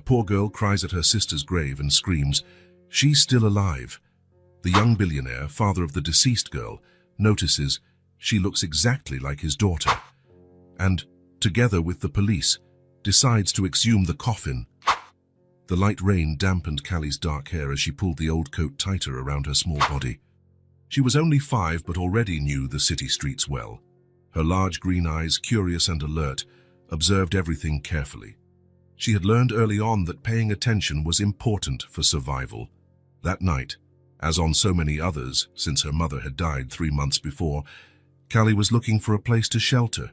poor girl cries at her sister's grave and screams, "She's still alive." The young billionaire, father of the deceased girl, notices she looks exactly like his daughter, and, together with the police, decides to exhume the coffin. The light rain dampened Callie's dark hair as she pulled the old coat tighter around her small body. She was only 5 but already knew the city streets well. Her large green eyes, curious and alert, observed everything carefully. She had learned early on that paying attention was important for survival. That night, as on so many others since her mother had died 3 months before, Callie was looking for a place to shelter.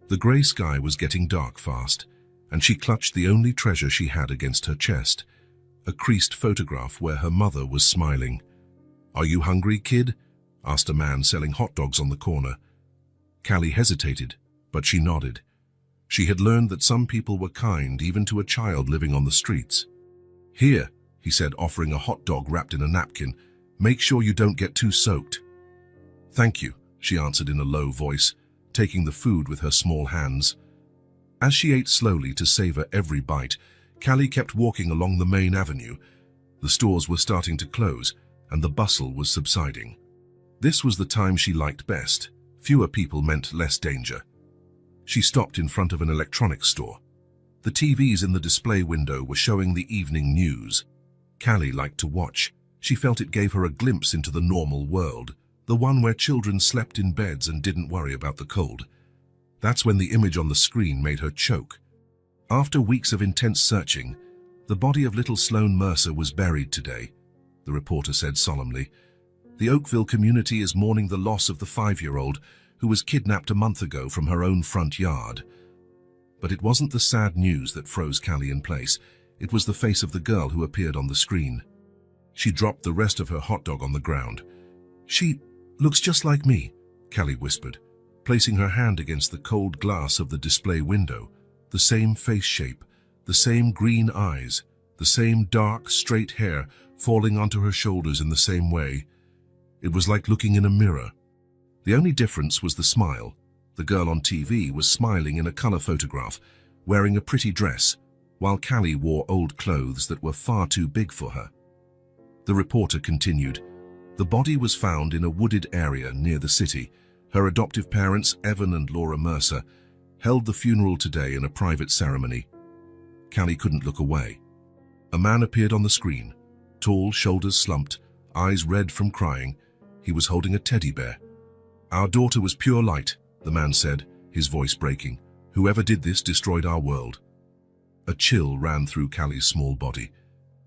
The grey sky was getting dark fast, and she clutched the only treasure she had against her chest, a creased photograph where her mother was smiling. "Are you hungry, kid?" asked a man selling hot dogs on the corner. Callie hesitated, but she nodded. She had learned that some people were kind even to a child living on the streets. "Here," he said, offering a hot dog wrapped in a napkin. "Make sure you don't get too soaked." "Thank you," she answered in a low voice, taking the food with her small hands. As she ate slowly to savor every bite, Callie kept walking along the main avenue. The stores were starting to close, and the bustle was subsiding. This was the time she liked best. Fewer people meant less danger. She stopped in front of an electronics store. The TVs in the display window were showing the evening news. Callie liked to watch. She felt it gave her a glimpse into the normal world, the one where children slept in beds and didn't worry about the cold. That's when the image on the screen made her choke. After weeks of intense searching, the body of little Sloan Mercer was buried today, the reporter said solemnly. The Oakville community is mourning the loss of the 5-year-old who was kidnapped a month ago from her own front yard. But it wasn't the sad news that froze Callie in place. It was the face of the girl who appeared on the screen. She dropped the rest of her hot dog on the ground. "She looks just like me," Callie whispered, placing her hand against the cold glass of the display window. The same face shape, the same green eyes, the same dark, straight hair falling onto her shoulders in the same way. It was like looking in a mirror. The only difference was the smile. The girl on TV was smiling in a color photograph, wearing a pretty dress, while Callie wore old clothes that were far too big for her. The reporter continued. The body was found in a wooded area near the city. Her adoptive parents, Evan and Laura Mercer, held the funeral today in a private ceremony. Callie couldn't look away. A man appeared on the screen, tall, shoulders slumped, eyes red from crying. He was holding a teddy bear. "Our daughter was pure light," the man said, his voice breaking. "Whoever did this destroyed our world." A chill ran through Callie's small body.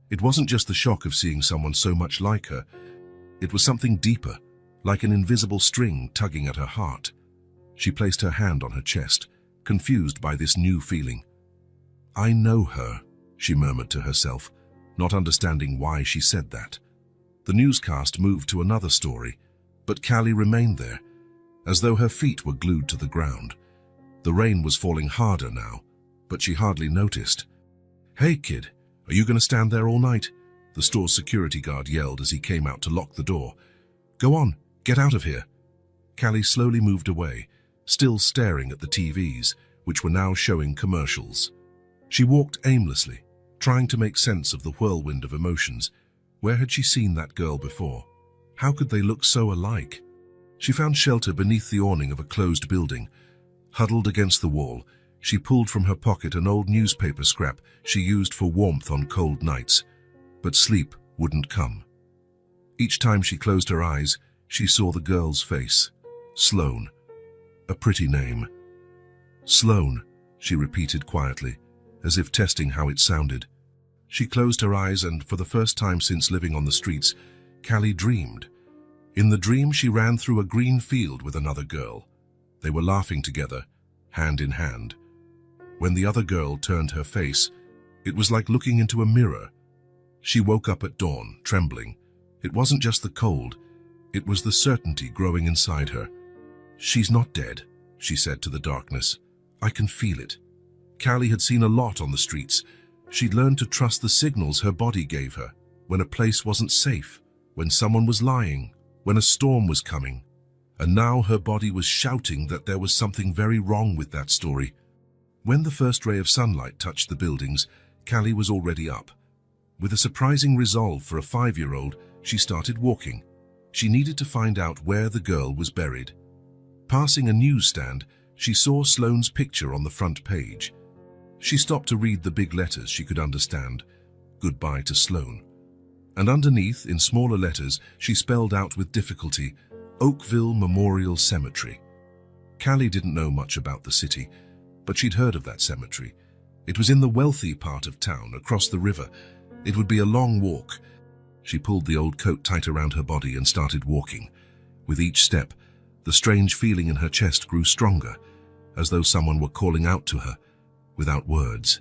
It wasn't just the shock of seeing someone so much like her. It was something deeper, like an invisible string tugging at her heart. She placed her hand on her chest, confused by this new feeling. "I know her," she murmured to herself, not understanding why she said that. The newscast moved to another story, but Callie remained there, as though her feet were glued to the ground. The rain was falling harder now, but she hardly noticed. "Hey, kid, are you going to stand there all night?" the store's security guard yelled as he came out to lock the door. "Go on, get out of here." Callie slowly moved away, still staring at the TVs, which were now showing commercials. She walked aimlessly, trying to make sense of the whirlwind of emotions. Where had she seen that girl before? How could they look so alike? She found shelter beneath the awning of a closed building. Huddled against the wall, she pulled from her pocket an old newspaper scrap she used for warmth on cold nights. But sleep wouldn't come. Each time she closed her eyes, she saw the girl's face. Sloan. A pretty name. "Sloan," she repeated quietly, as if testing how it sounded. She closed her eyes and, for the first time since living on the streets, Callie dreamed. In the dream, she ran through a green field with another girl. They were laughing together, hand in hand. When the other girl turned her face, it was like looking into a mirror. She woke up at dawn, trembling. It wasn't just the cold, it was the certainty growing inside her. "She's not dead," she said to the darkness. "I can feel it." Callie had seen a lot on the streets. She'd learned to trust the signals her body gave her, when a place wasn't safe, when someone was lying, when a storm was coming. And now her body was shouting that there was something very wrong with that story. When the first ray of sunlight touched the buildings, Callie was already up. With a surprising resolve for a 5-year-old, she started walking. She needed to find out where the girl was buried. Passing a newsstand, she saw Sloan's picture on the front page. She stopped to read the big letters she could understand. Goodbye to Sloan. And underneath, in smaller letters, she spelled out with difficulty, Oakville Memorial Cemetery. Callie didn't know much about the city, but she'd heard of that cemetery. It was in the wealthy part of town, across the river. It would be a long walk. She pulled the old coat tight around her body and started walking. With each step, the strange feeling in her chest grew stronger, as though someone were calling out to her, without words.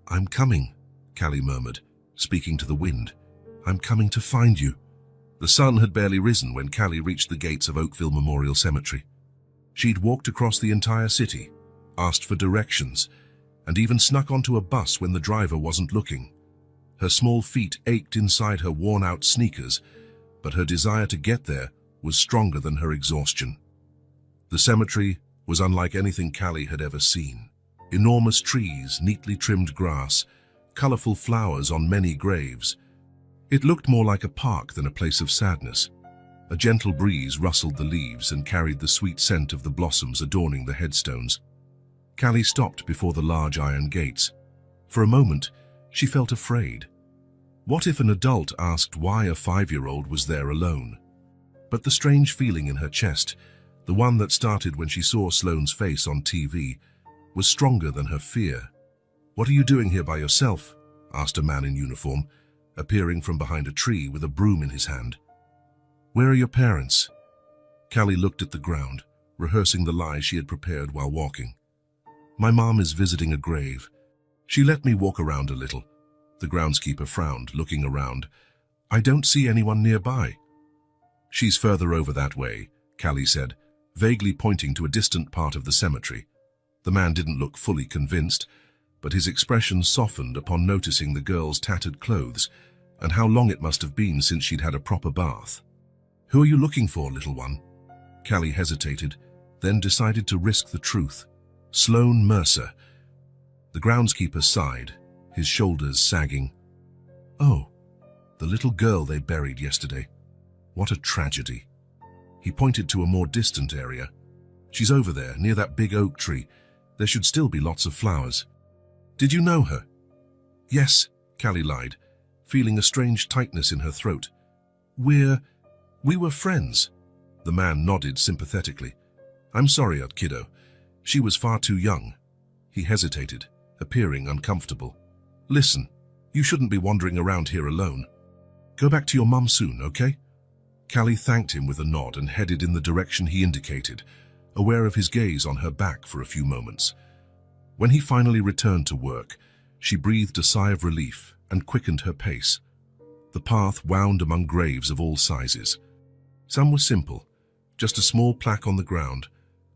"I'm coming," Callie murmured, speaking to the wind. "I'm coming to find you." The sun had barely risen when Callie reached the gates of Oakville Memorial Cemetery. She'd walked across the entire city, asked for directions, and even snuck onto a bus when the driver wasn't looking. Her small feet ached inside her worn-out sneakers, but her desire to get there was stronger than her exhaustion. The cemetery was unlike anything Callie had ever seen. Enormous trees, neatly trimmed grass, colorful flowers on many graves. It looked more like a park than a place of sadness. A gentle breeze rustled the leaves and carried the sweet scent of the blossoms adorning the headstones. Callie stopped before the large iron gates. For a moment, she felt afraid. What if an adult asked why a 5-year-old was there alone? But the strange feeling in her chest, the one that started when she saw Sloan's face on TV, was stronger than her fear. "What are you doing here by yourself?" asked a man in uniform, appearing from behind a tree with a broom in his hand. "Where are your parents?" Callie looked at the ground, rehearsing the lie she had prepared while walking. "My mom is visiting a grave. She let me walk around a little." The groundskeeper frowned, looking around. "I don't see anyone nearby." "She's further over that way," Callie said, vaguely pointing to a distant part of the cemetery. The man didn't look fully convinced, but his expression softened upon noticing the girl's tattered clothes and how long it must have been since she'd had a proper bath. "Who are you looking for, little one?" Callie hesitated, then decided to risk the truth. "Sloan Mercer." The groundskeeper sighed, his shoulders sagging. "Oh, the little girl they buried yesterday. What a tragedy." He pointed to a more distant area. "She's over there, near that big oak tree. There should still be lots of flowers." "Did you know her?" "Yes," Callie lied, feeling a strange tightness in her throat. We were friends." The man nodded sympathetically. "I'm sorry, kiddo. She was far too young." He hesitated, appearing uncomfortable. "Listen, you shouldn't be wandering around here alone. Go back to your mum soon, okay?" Callie thanked him with a nod and headed in the direction he indicated, aware of his gaze on her back for a few moments. When he finally returned to work, she breathed a sigh of relief and quickened her pace. The path wound among graves of all sizes. Some were simple, just a small plaque on the ground.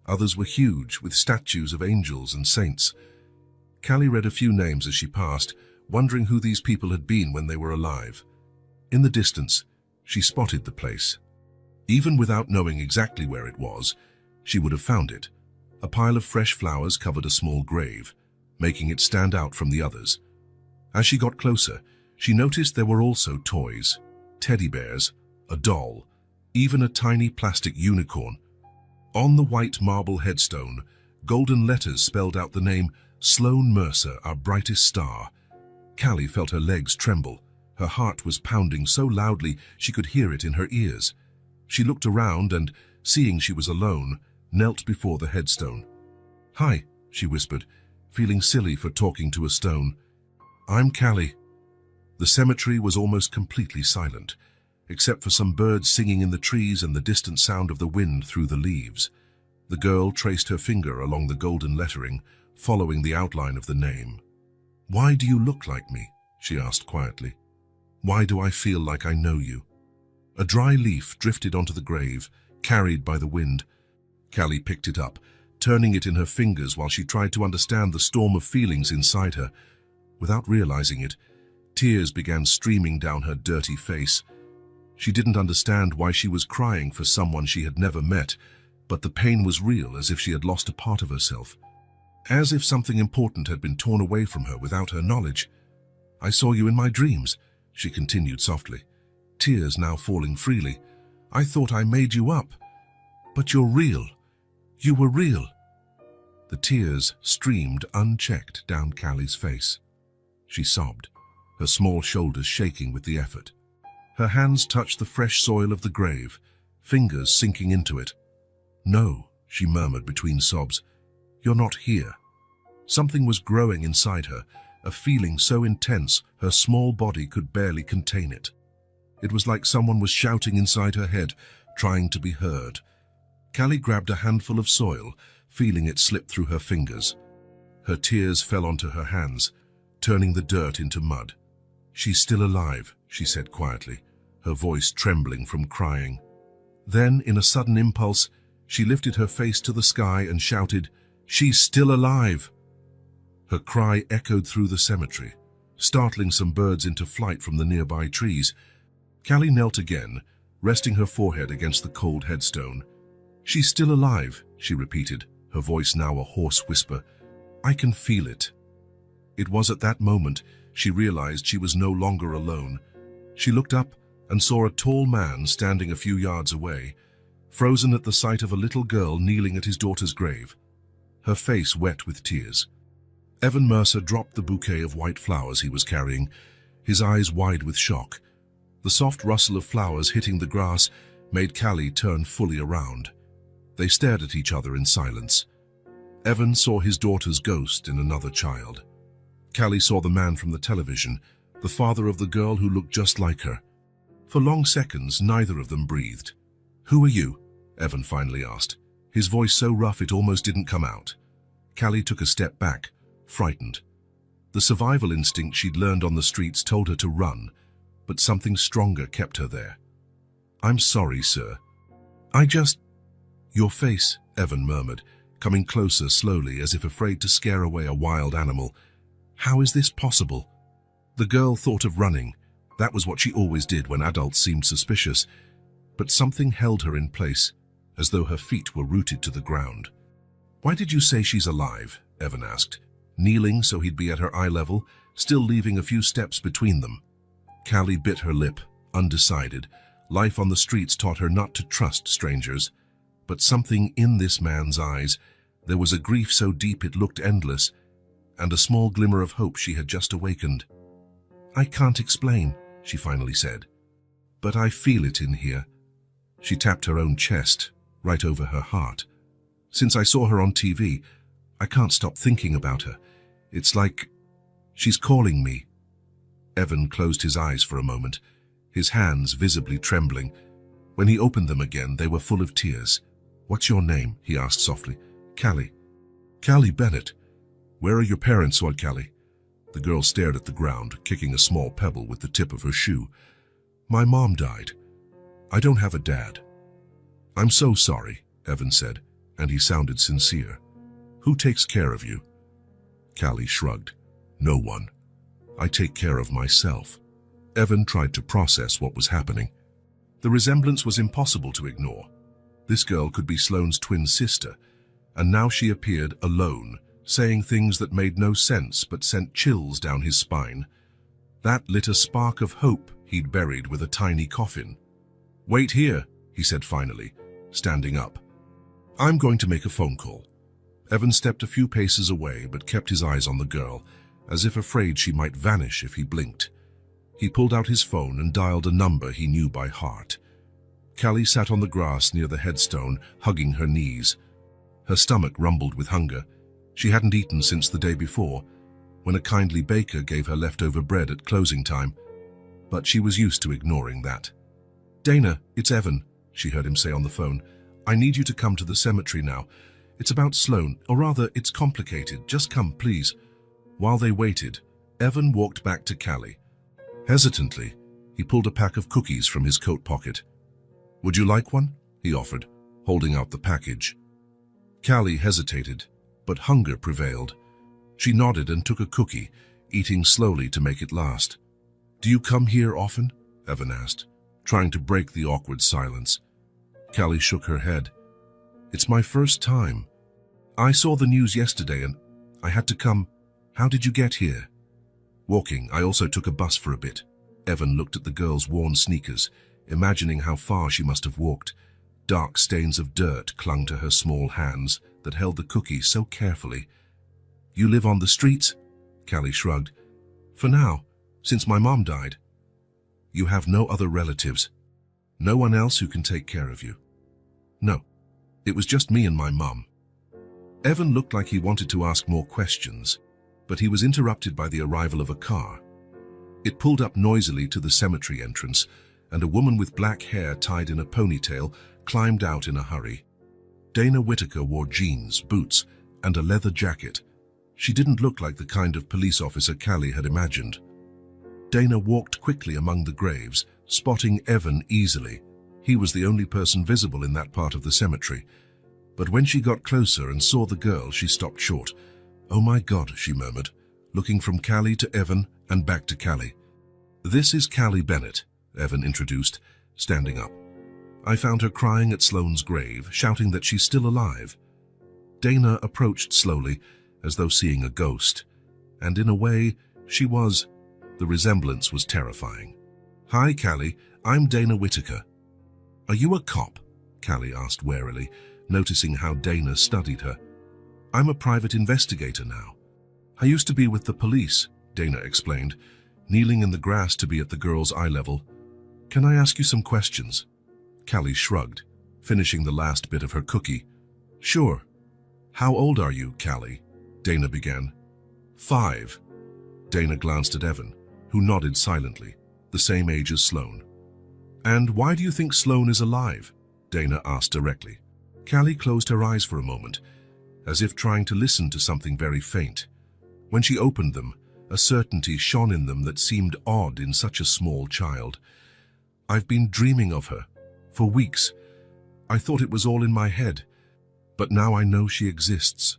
Others were huge, with statues of angels and saints. Callie read a few names as she passed, wondering who these people had been when they were alive. In the distance, she spotted the place. Even without knowing exactly where it was, she would have found it. A pile of fresh flowers covered a small grave, making it stand out from the others. As she got closer, she noticed there were also toys, teddy bears, a doll, even a tiny plastic unicorn. On the white marble headstone, golden letters spelled out the name Sloan Mercer, our brightest star. Callie felt her legs tremble. Her heart was pounding so loudly she could hear it in her ears. She looked around and, seeing she was alone, knelt before the headstone. "Hi," she whispered, feeling silly for talking to a stone. "I'm Callie." The cemetery was almost completely silent, except for some birds singing in the trees and the distant sound of the wind through the leaves. The girl traced her finger along the golden lettering, following the outline of the name. "Why do you look like me?" she asked quietly. "Why do I feel like I know you?" A dry leaf drifted onto the grave, carried by the wind. Callie picked it up, turning it in her fingers while she tried to understand the storm of feelings inside her. Without realizing it, tears began streaming down her dirty face. She didn't understand why she was crying for someone she had never met, but the pain was real, as if she had lost a part of herself. As if something important had been torn away from her without her knowledge. I saw you in my dreams, she continued softly, tears now falling freely. I thought I made you up. But you're real. You were real. The tears streamed unchecked down Callie's face. She sobbed, her small shoulders shaking with the effort. Her hands touched the fresh soil of the grave, fingers sinking into it. No, she murmured between sobs. You're not here. Something was growing inside her, a feeling so intense her small body could barely contain it. It was like someone was shouting inside her head, trying to be heard. Callie grabbed a handful of soil, feeling it slip through her fingers. Her tears fell onto her hands, turning the dirt into mud. She's still alive, she said quietly, her voice trembling from crying. Then, in a sudden impulse, she lifted her face to the sky and shouted, "She's still alive!" Her cry echoed through the cemetery, startling some birds into flight from the nearby trees. Callie knelt again, resting her forehead against the cold headstone. "She's still alive," she repeated, her voice now a hoarse whisper. "I can feel it." It was at that moment she realized she was no longer alone. She looked up and saw a tall man standing a few yards away, frozen at the sight of a little girl kneeling at his daughter's grave, her face wet with tears. Evan Mercer dropped the bouquet of white flowers he was carrying, his eyes wide with shock. The soft rustle of flowers hitting the grass made Callie turn fully around. They stared at each other in silence. Evan saw his daughter's ghost in another child. Callie saw the man from the television, the father of the girl who looked just like her. For long seconds, neither of them breathed. "Who are you?" Evan finally asked, his voice so rough it almost didn't come out. Callie took a step back, frightened. The survival instinct she'd learned on the streets told her to run, but something stronger kept her there. "I'm sorry, sir. Your face," Evan murmured, coming closer slowly as if afraid to scare away a wild animal. "How is this possible?" The girl thought of running. That was what she always did when adults seemed suspicious. But something held her in place, as though her feet were rooted to the ground. "Why did you say she's alive?" Evan asked, kneeling so he'd be at her eye level, still leaving a few steps between them. Callie bit her lip, undecided. Life on the streets taught her not to trust strangers. But something in this man's eyes, there was a grief so deep it looked endless, and a small glimmer of hope she had just awakened. "I can't explain," she finally said. "But I feel it in here." She tapped her own chest, right over her heart. "Since I saw her on TV, I can't stop thinking about her. It's like she's calling me." Evan closed his eyes for a moment, his hands visibly trembling. When he opened them again, they were full of tears. "What's your name?" he asked softly. "Callie." "Callie Bennett. Where are your parents?" said Callie. The girl stared at the ground, kicking a small pebble with the tip of her shoe. "My mom died. I don't have a dad." "I'm so sorry," Evan said, and he sounded sincere. "Who takes care of you?" Callie shrugged. "No one. I take care of myself." Evan tried to process what was happening. The resemblance was impossible to ignore. This girl could be Sloan's twin sister, and now she appeared alone, saying things that made no sense but sent chills down his spine. That lit a spark of hope he'd buried with a tiny coffin. "Wait here," he said finally, standing up. "I'm going to make a phone call." Evan stepped a few paces away but kept his eyes on the girl, as if afraid she might vanish if he blinked. He pulled out his phone and dialed a number he knew by heart. Callie sat on the grass near the headstone, hugging her knees. Her stomach rumbled with hunger. She hadn't eaten since the day before, when a kindly baker gave her leftover bread at closing time. But she was used to ignoring that. "Dana, it's Evan," she heard him say on the phone. "I need you to come to the cemetery now. It's about Sloan, or rather, it's complicated. Just come, please." While they waited, Evan walked back to Callie. Hesitantly, he pulled a pack of cookies from his coat pocket. "Would you like one?" he offered, holding out the package. Callie hesitated, but hunger prevailed. She nodded and took a cookie, eating slowly to make it last. "Do you come here often?" Evan asked, trying to break the awkward silence. Callie shook her head. "It's my first time. I saw the news yesterday and I had to come. How did you get here?" Walking, I also took a bus for a bit. Evan looked at the girl's worn sneakers, imagining how far she must have walked. Dark stains of dirt clung to her small hands that held the cookie so carefully. You live on the streets? Callie shrugged. For now, since my mom died. You have no other relatives? No one else who can take care of you? No, it was just me and my mum. Evan looked like he wanted to ask more questions, but he was interrupted by the arrival of a car. It pulled up noisily to the cemetery entrance, and a woman with black hair tied in a ponytail climbed out in a hurry. Dana Whitaker wore jeans, boots, and a leather jacket. She didn't look like the kind of police officer Callie had imagined. Dana walked quickly among the graves, spotting Evan easily. He was the only person visible in that part of the cemetery. But when she got closer and saw the girl, she stopped short. "Oh my God," she murmured, looking from Callie to Evan and back to Callie. "This is Callie Bennett," Evan introduced, standing up. "I found her crying at Sloan's grave, shouting that she's still alive." Dana approached slowly, as though seeing a ghost. And in a way, she was. The resemblance was terrifying. "Hi, Callie. I'm Dana Whitaker." "Are you a cop?" Callie asked warily, noticing how Dana studied her. "I'm a private investigator now. I used to be with the police," Dana explained, kneeling in the grass to be at the girl's eye level. "Can I ask you some questions?" Callie shrugged, finishing the last bit of her cookie. "Sure." "How old are you, Callie?" Dana began. 5. Dana glanced at Evan, who nodded silently, the same age as Sloan. "And why do you think Sloan is alive?" Dana asked directly. Callie closed her eyes for a moment, as if trying to listen to something very faint. When she opened them, a certainty shone in them that seemed odd in such a small child. "I've been dreaming of her, for weeks. I thought it was all in my head, but now I know she exists."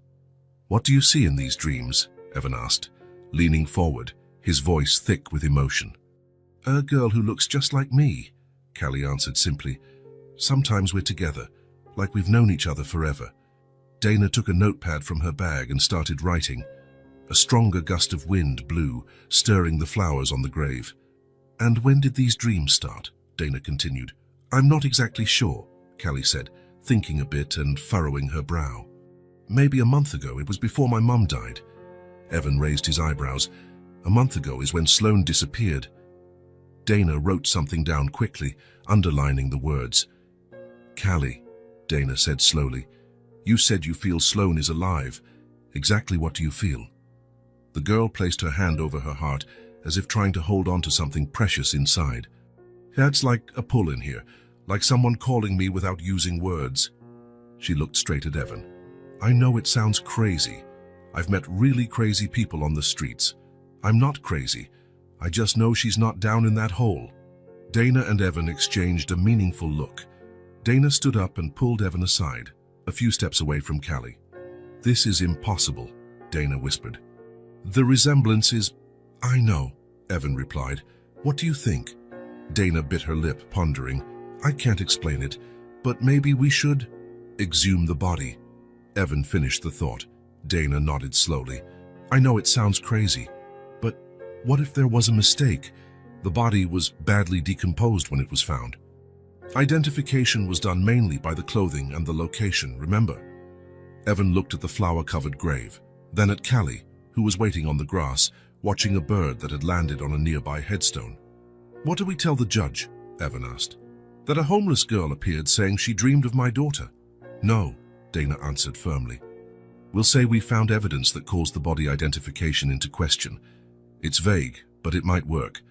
"What do you see in these dreams?" Evan asked, leaning forward, his voice thick with emotion. "A girl who looks just like me," Callie answered simply. "Sometimes we're together, like we've known each other forever." Dana took a notepad from her bag and started writing. A stronger gust of wind blew, stirring the flowers on the grave. "And when did these dreams start?" Dana continued. "I'm not exactly sure," Callie said, thinking a bit and furrowing her brow. "Maybe a month ago. It was before my mum died." Evan raised his eyebrows. "A month ago is when Sloan disappeared." Dana wrote something down quickly, underlining the words. "Callie," Dana said slowly, "you said you feel Sloan is alive. Exactly what do you feel?" The girl placed her hand over her heart, as if trying to hold on to something precious inside. "That's like a pull in here, like someone calling me without using words." She looked straight at Evan. "I know it sounds crazy. I've met really crazy people on the streets. I'm not crazy. I just know she's not down in that hole." Dana and Evan exchanged a meaningful look. Dana stood up and pulled Evan aside, a few steps away from Callie. "This is impossible," Dana whispered. "The resemblance is—" "I know," Evan replied. "What do you think?" Dana bit her lip, pondering. "I can't explain it, but maybe we should exhume the body." Evan finished the thought. Dana nodded slowly. "I know it sounds crazy, but what if there was a mistake? The body was badly decomposed when it was found. Identification was done mainly by the clothing and the location, remember?" Evan looked at the flower-covered grave, then at Callie, who was waiting on the grass, watching a bird that had landed on a nearby headstone. "What do we tell the judge?" Evan asked. "That a homeless girl appeared saying she dreamed of my daughter?" "No," Dana answered firmly. "We'll say we found evidence that calls the body identification into question. It's vague, but it might work.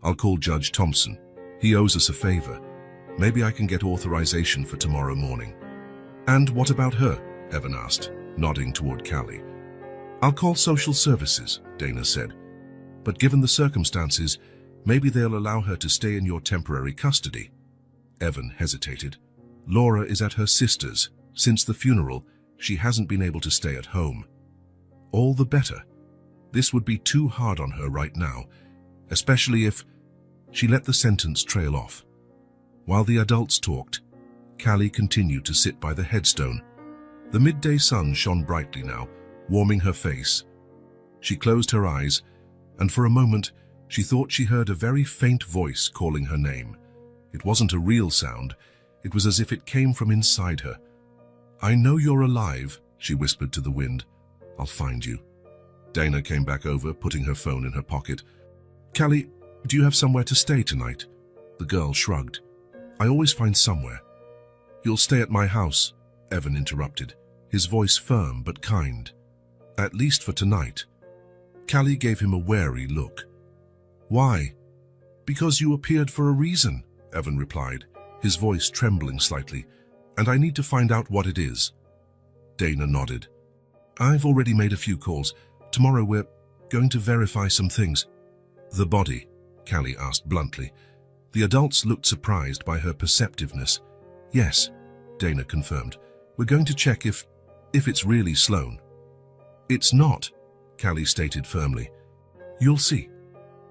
I'll call Judge Thompson. He owes us a favor. Maybe I can get authorization for tomorrow morning." "And what about her?" Evan asked, nodding toward Callie. "I'll call social services," Dana said. "But given the circumstances, maybe they'll allow her to stay in your temporary custody." Evan hesitated. "Laura is at her sister's. Since the funeral, she hasn't been able to stay at home." "All the better. This would be too hard on her right now, especially if—" She let the sentence trail off. While the adults talked, Callie continued to sit by the headstone. The midday sun shone brightly now, warming her face. She closed her eyes and for a moment she thought she heard a very faint voice calling her name. It wasn't a real sound, it was as if it came from inside her. "I know you're alive," she whispered to the wind. "I'll find you." Dana came back over, putting her phone in her pocket. "Callie, do you have somewhere to stay tonight?" The girl shrugged. "I always find somewhere." "You'll stay at my house," Evan interrupted, his voice firm but kind. "At least for tonight." Callie gave him a wary look. "Why?" "Because you appeared for a reason," Evan replied, his voice trembling slightly, "and I need to find out what it is." Dana nodded. "I've already made a few calls. Tomorrow we're going to verify some things." "The body?" Callie asked bluntly. The adults looked surprised by her perceptiveness. "Yes," Dana confirmed. "We're going to check if it's really Sloan." "It's not," Callie stated firmly. "You'll see."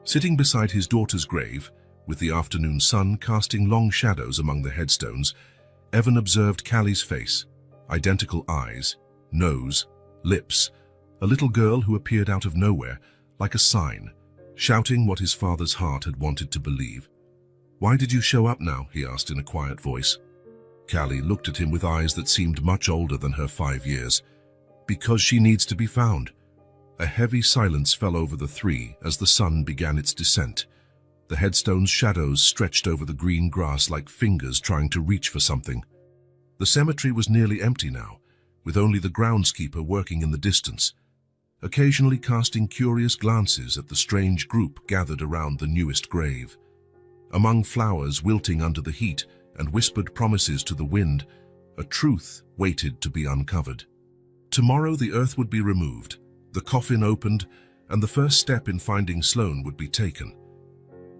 Sitting beside his daughter's grave, with the afternoon sun casting long shadows among the headstones, Evan observed Callie's face, identical eyes, nose, lips, a little girl who appeared out of nowhere, like a sign, shouting what his father's heart had wanted to believe. "Why did you show up now?" he asked in a quiet voice. Callie looked at him with eyes that seemed much older than her 5 years. "Because she needs to be found." A heavy silence fell over the three as the sun began its descent. The headstone's shadows stretched over the green grass like fingers trying to reach for something. The cemetery was nearly empty now, with only the groundskeeper working in the distance, occasionally casting curious glances at the strange group gathered around the newest grave. Among flowers wilting under the heat and whispered promises to the wind, a truth waited to be uncovered. Tomorrow the earth would be removed, the coffin opened, and the first step in finding Sloan would be taken.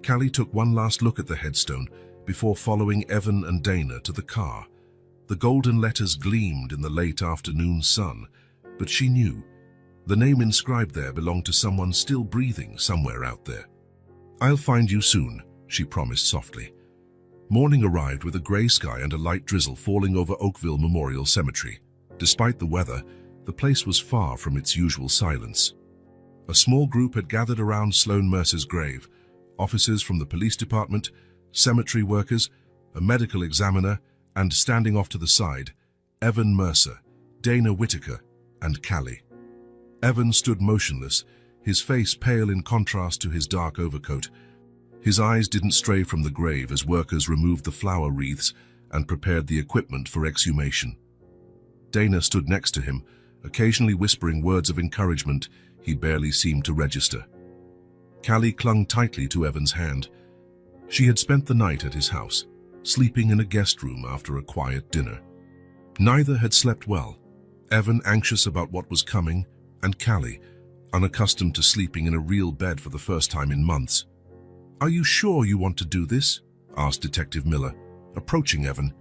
Callie took one last look at the headstone before following Evan and Dana to the car. The golden letters gleamed in the late afternoon sun, but she knew the name inscribed there belonged to someone still breathing somewhere out there. "I'll find you soon," she promised softly. Morning arrived with a gray sky and a light drizzle falling over Oakville Memorial Cemetery. Despite the weather, the place was far from its usual silence. A small group had gathered around Sloan Mercer's grave, officers from the police department, cemetery workers, a medical examiner, and standing off to the side, Evan Mercer, Dana Whitaker, and Callie. Evan stood motionless, his face pale in contrast to his dark overcoat. His eyes didn't stray from the grave as workers removed the flower wreaths and prepared the equipment for exhumation. Dana stood next to him, occasionally whispering words of encouragement he barely seemed to register. Callie clung tightly to Evan's hand. She had spent the night at his house, sleeping in a guest room after a quiet dinner. Neither had slept well, Evan anxious about what was coming, and Callie, unaccustomed to sleeping in a real bed for the first time in months. "Are you sure you want to do this?" asked Detective Miller, approaching Evan.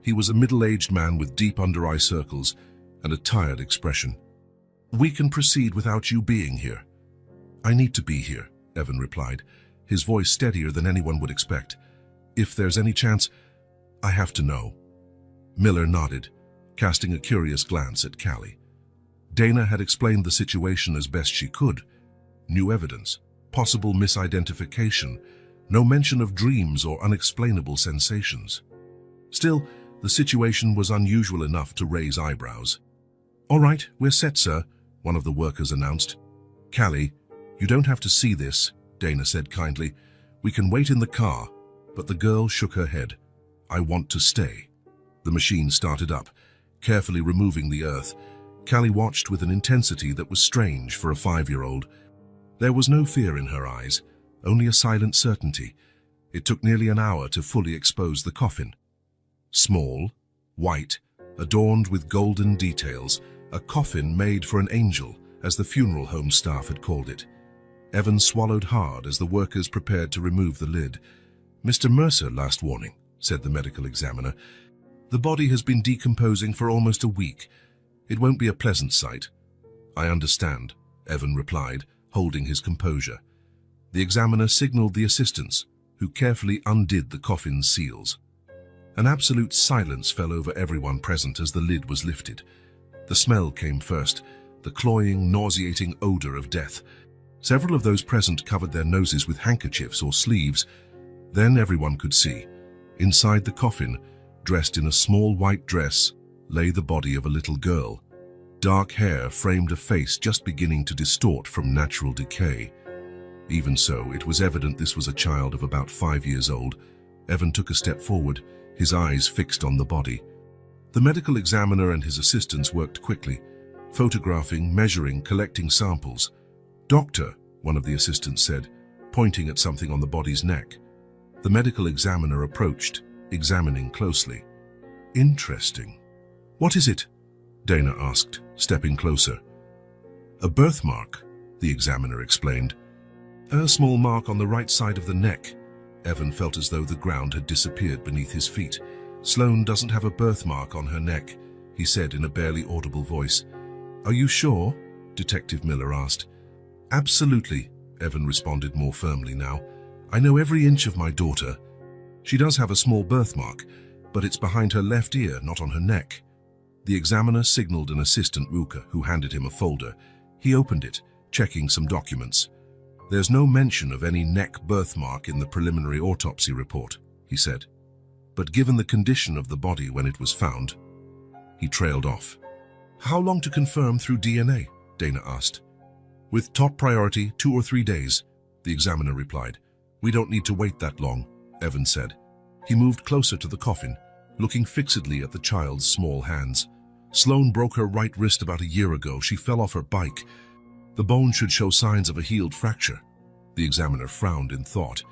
He was a middle-aged man with deep under-eye circles and a tired expression. "We can proceed without you being here." "I need to be here," Evan replied, his voice steadier than anyone would expect. "If there's any chance, I have to know." Miller nodded, casting a curious glance at Callie. Dana had explained the situation as best she could. New evidence, possible misidentification, no mention of dreams or unexplainable sensations. Still, the situation was unusual enough to raise eyebrows. "All right, we're set, sir," one of the workers announced. "Callie, you don't have to see this," Dana said kindly. "We can wait in the car." But the girl shook her head. "I want to stay." The machine started up, carefully removing the earth. Callie watched with an intensity that was strange for a 5-year-old. There was no fear in her eyes, only a silent certainty. It took nearly an hour to fully expose the coffin. Small, white, adorned with golden details, a coffin made for an angel, as the funeral home staff had called it. Evan swallowed hard as the workers prepared to remove the lid. "Mr. Mercer, last warning," said the medical examiner. "The body has been decomposing for almost a week. It won't be a pleasant sight." "I understand," Evan replied, holding his composure. The examiner signaled the assistants, who carefully undid the coffin's seals. An absolute silence fell over everyone present as the lid was lifted. The smell came first, the cloying, nauseating odor of death. Several of those present covered their noses with handkerchiefs or sleeves. Then everyone could see. Inside the coffin, dressed in a small white dress, lay the body of a little girl. Dark hair framed a face just beginning to distort from natural decay. Even so, it was evident this was a child of about 5 years old. Evan took a step forward, his eyes fixed on the body. The medical examiner and his assistants worked quickly, photographing, measuring, collecting samples. "Doctor," one of the assistants said, pointing at something on the body's neck. The medical examiner approached, examining closely. "Interesting. What is it?" Dana asked, stepping closer. "A birthmark," the examiner explained. "A small mark on the right side of the neck." Evan felt as though the ground had disappeared beneath his feet. "Sloan doesn't have a birthmark on her neck," he said in a barely audible voice. "Are you sure?" Detective Miller asked. "Absolutely," Evan responded more firmly now. "I know every inch of my daughter. She does have a small birthmark, but it's behind her left ear, not on her neck." The examiner signaled an assistant Ruka, who handed him a folder. He opened it, checking some documents. "There's no mention of any neck birthmark in the preliminary autopsy report," he said. "But given the condition of the body when it was found..." He trailed off. "How long to confirm through DNA?" Dana asked. "With top priority, 2 or 3 days," the examiner replied. "We don't need to wait that long," Evan said. He moved closer to the coffin, looking fixedly at the child's small hands. "Sloan broke her right wrist about a year ago. She fell off her bike. The bone should show signs of a healed fracture." The examiner frowned in thought.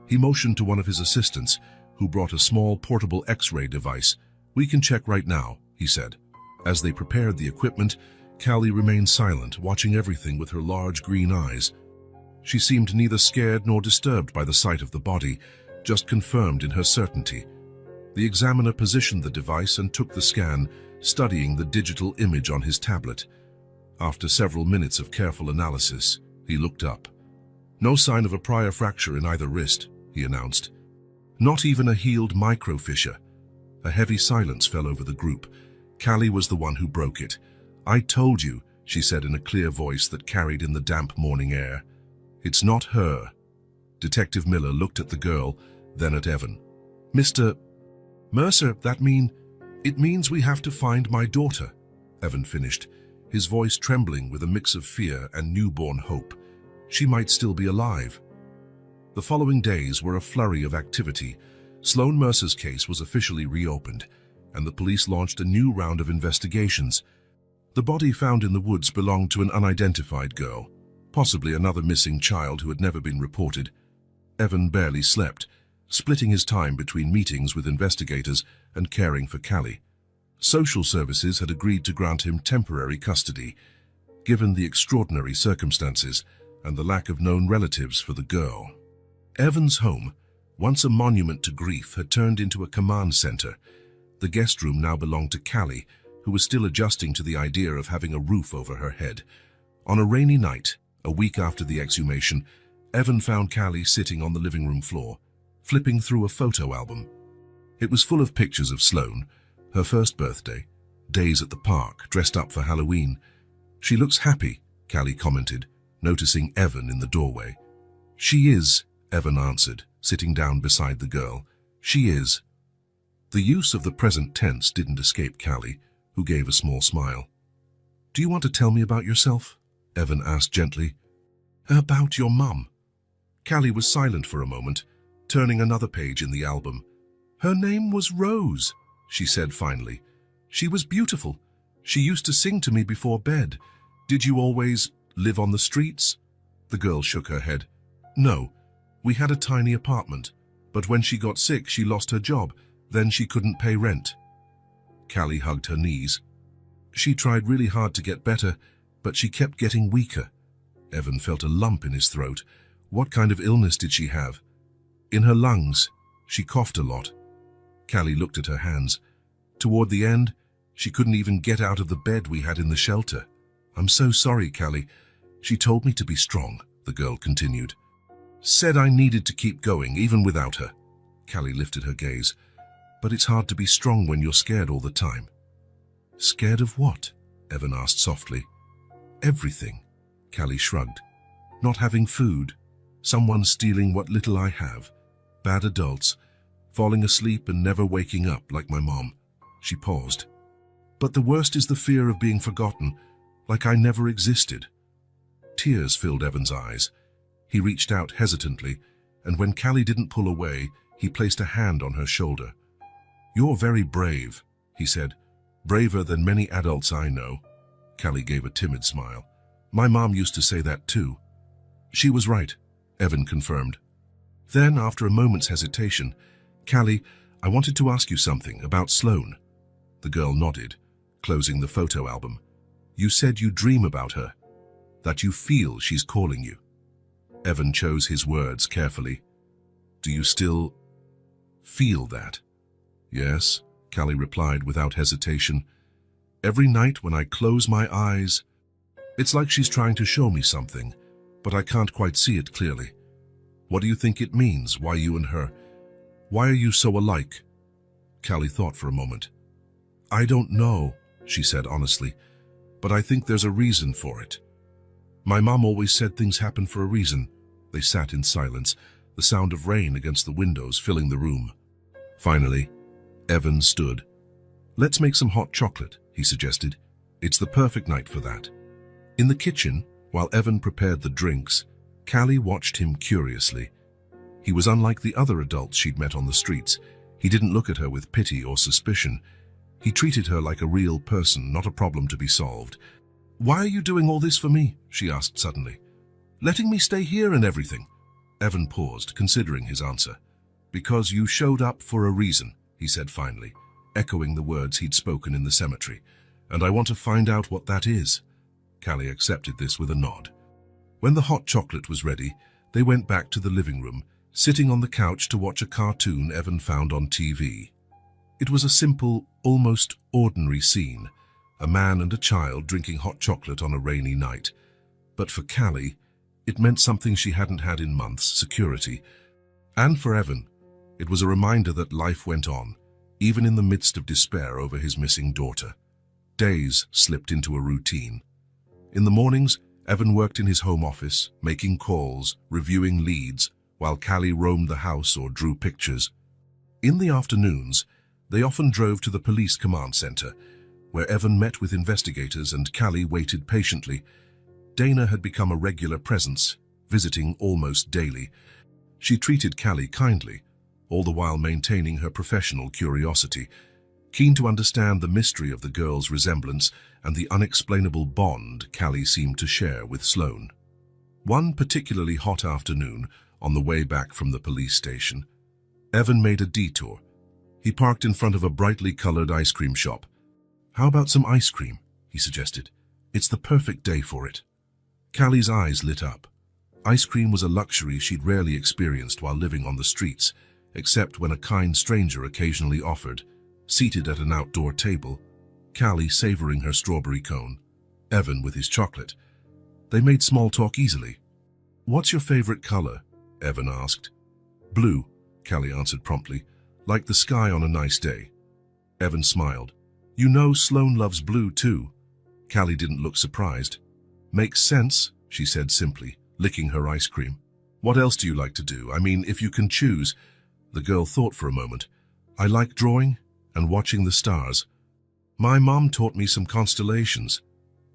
He motioned to one of his assistants, who brought a small portable X-ray device. "We can check right now," he said. As they prepared the equipment, Callie remained silent, watching everything with her large green eyes. She seemed neither scared nor disturbed by the sight of the body, just confirmed in her certainty. The examiner positioned the device and took the scan, studying the digital image on his tablet. After several minutes of careful analysis, he looked up. "No sign of a prior fracture in either wrist," he announced. "Not even a healed microfissure." A heavy silence fell over the group. Callie was the one who broke it. "I told you," she said in a clear voice that carried in the damp morning air. "It's not her." Detective Miller looked at the girl, then at Evan. "Mr. Mercer, it means we have to find my daughter," Evan finished, his voice trembling with a mix of fear and newborn hope. "She might still be alive." The following days were a flurry of activity. Sloan Mercer's case was officially reopened, and the police launched a new round of investigations. The body found in the woods belonged to an unidentified girl, possibly another missing child who had never been reported. Evan barely slept, splitting his time between meetings with investigators and caring for Callie. Social services had agreed to grant him temporary custody, given the extraordinary circumstances and the lack of known relatives for the girl. Evan's home, once a monument to grief, had turned into a command center. The guest room now belonged to Callie, who was still adjusting to the idea of having a roof over her head. On a rainy night, a week after the exhumation, Evan found Callie sitting on the living room floor, flipping through a photo album. It was full of pictures of Sloan, her first birthday, days at the park, dressed up for Halloween. "She looks happy," Callie commented, noticing Evan in the doorway. "She is," Evan answered, sitting down beside the girl. "She is." The use of the present tense didn't escape Callie, who gave a small smile. "Do you want to tell me about yourself?" Evan asked gently. "About your mum." Callie was silent for a moment, turning another page in the album. "Her name was Rose," she said finally. "She was beautiful. She used to sing to me before bed. Did you always live on the streets?" The girl shook her head. "No, we had a tiny apartment, but when she got sick she lost her job, then she couldn't pay rent." Callie hugged her knees. "She tried really hard to get better, but she kept getting weaker." Evan felt a lump in his throat. What kind of illness did she have? "In her lungs. She coughed a lot." Callie looked at her hands. "Toward the end, she couldn't even get out of the bed we had in the shelter." "I'm so sorry, Callie. She told me to be strong," the girl continued. "Said I needed to keep going, even without her." Callie lifted her gaze. "But it's hard to be strong when you're scared all the time." "Scared of what?" Evan asked softly. "Everything." Callie shrugged. Not having food, someone stealing what little I have, bad adults, falling asleep and never waking up like my mom. She paused. But the worst is the fear of being forgotten, like I never existed. Tears filled Evan's eyes. He reached out hesitantly, and when Callie didn't pull away, he placed a hand on her shoulder. "You're very brave," he said. "Braver than many adults I know." Callie gave a timid smile. "My mom used to say that too." "She was right," Evan confirmed. Then, after a moment's hesitation, "Callie, I wanted to ask you something about Sloan." The girl nodded, closing the photo album. "You said you dream about her, that you feel she's calling you." Evan chose his words carefully. "Do you still feel that?" "Yes," Callie replied without hesitation. "Every night when I close my eyes, it's like she's trying to show me something, but I can't quite see it clearly. What do you think it means, why you and her? Why are you so alike?" Callie thought for a moment. "I don't know," she said honestly, "but I think there's a reason for it. My mom always said things happen for a reason." They sat in silence, the sound of rain against the windows filling the room. Finally, Evan stood. "Let's make some hot chocolate," he suggested. "It's the perfect night for that." In the kitchen, while Evan prepared the drinks, Callie watched him curiously. He was unlike the other adults she'd met on the streets. He didn't look at her with pity or suspicion. He treated her like a real person, not a problem to be solved. "Why are you doing all this for me?" she asked suddenly. "Letting me stay here and everything." Evan paused, considering his answer. "Because you showed up for a reason," he said finally, echoing the words he'd spoken in the cemetery. "And I want to find out what that is." Callie accepted this with a nod. When the hot chocolate was ready, they went back to the living room, sitting on the couch to watch a cartoon Evan found on TV. It was a simple, almost ordinary scene, a man and a child drinking hot chocolate on a rainy night. But for Callie, it meant something she hadn't had in months: security. And for Evan, it was a reminder that life went on, even in the midst of despair over his missing daughter. Days slipped into a routine. In the mornings, Evan worked in his home office, making calls, reviewing leads, while Callie roamed the house or drew pictures. In the afternoons, they often drove to the police command center, where Evan met with investigators and Callie waited patiently. Dana had become a regular presence, visiting almost daily. She treated Callie kindly, all the while maintaining her professional curiosity, keen to understand the mystery of the girl's resemblance and the unexplainable bond Callie seemed to share with Sloan. One particularly hot afternoon, on the way back from the police station, Evan made a detour. He parked in front of a brightly colored ice cream shop. "How about some ice cream?" he suggested. "It's the perfect day for it." Callie's eyes lit up. Ice cream was a luxury she'd rarely experienced while living on the streets, except when a kind stranger occasionally offered. Seated at an outdoor table, Callie savoring her strawberry cone, Evan with his chocolate. They made small talk easily. "What's your favorite color?" Evan asked. "Blue," Callie answered promptly, "like the sky on a nice day." Evan smiled. "You know Sloan loves blue too." Callie didn't look surprised. "Makes sense," she said simply, licking her ice cream. "What else do you like to do? I mean, if you can choose." The girl thought for a moment. "I like drawing and watching the stars. My mom taught me some constellations."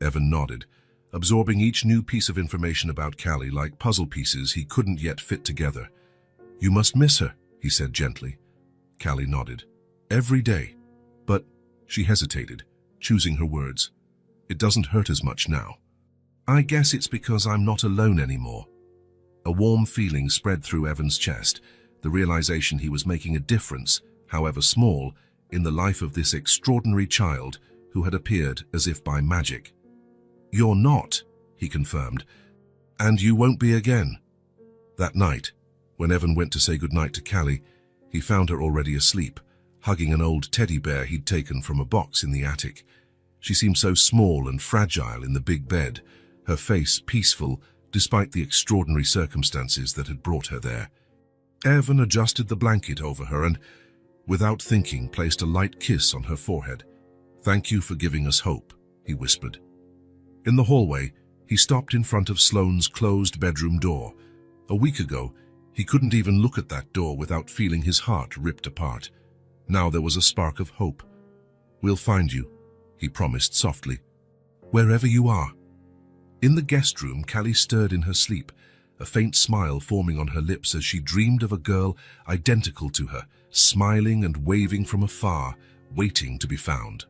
Evan nodded, absorbing each new piece of information about Callie like puzzle pieces he couldn't yet fit together. "You must miss her," he said gently. Callie nodded. "Every day." But she hesitated, choosing her words. "It doesn't hurt as much now. I guess it's because I'm not alone anymore." A warm feeling spread through Evan's chest, the realization he was making a difference, however small, in the life of this extraordinary child who had appeared as if by magic. "You're not," he confirmed, "and you won't be again." That night, when Evan went to say goodnight to Callie, he found her already asleep, hugging an old teddy bear he'd taken from a box in the attic. She seemed so small and fragile in the big bed, her face peaceful despite the extraordinary circumstances that had brought her there. Evan adjusted the blanket over her and, without thinking, placed a light kiss on her forehead. "Thank you for giving us hope," he whispered. In the hallway, He stopped in front of Sloan's closed bedroom door. A week ago, he couldn't even look at that door without feeling his heart ripped apart. Now there was a spark of hope. "We'll find you," he promised softly. "Wherever you are." In the guest room, Callie stirred in her sleep, a faint smile forming on her lips as she dreamed of a girl identical to her, smiling and waving from afar, waiting to be found.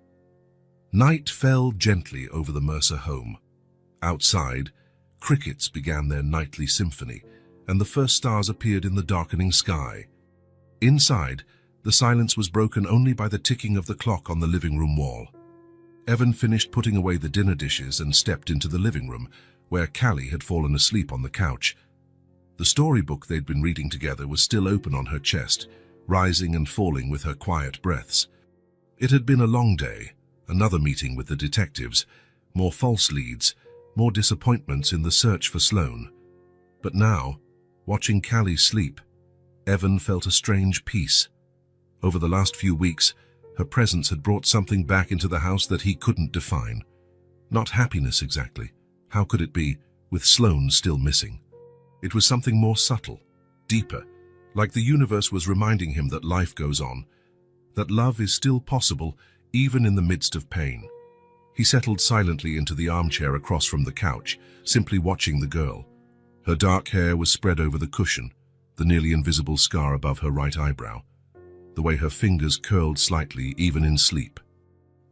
Night fell gently over the Mercer home. Outside, crickets began their nightly symphony, and the first stars appeared in the darkening sky. Inside, the silence was broken only by the ticking of the clock on the living room wall. Evan finished putting away the dinner dishes and stepped into the living room, where Callie had fallen asleep on the couch. The storybook they'd been reading together was still open on her chest, rising and falling with her quiet breaths. It had been a long day, another meeting with the detectives, more false leads, more disappointments in the search for Sloan. But now, watching Callie sleep, Evan felt a strange peace. Over the last few weeks, her presence had brought something back into the house that he couldn't define. Not happiness exactly. How could it be, with Sloan still missing? It was something more subtle, deeper, like the universe was reminding him that life goes on, that love is still possible even in the midst of pain. He settled silently into the armchair across from the couch, simply watching the girl. Her dark hair was spread over the cushion, the nearly invisible scar above her right eyebrow, the way her fingers curled slightly even in sleep.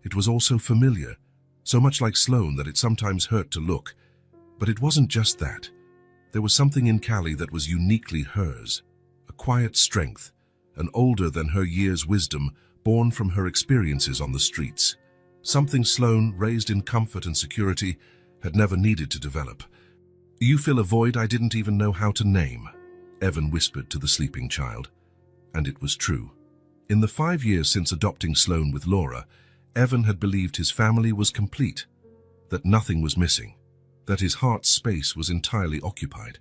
It was all so familiar, so much like Sloan that it sometimes hurt to look. But it wasn't just that. There was something in Callie that was uniquely hers, a quiet strength, an older than her years wisdom born from her experiences on the streets. Something Sloan, raised in comfort and security, had never needed to develop. "You fill a void I didn't even know how to name," Evan whispered to the sleeping child. And it was true. In the 5 years since adopting Sloan with Laura, Evan had believed his family was complete, that nothing was missing, that his heart's space was entirely occupied.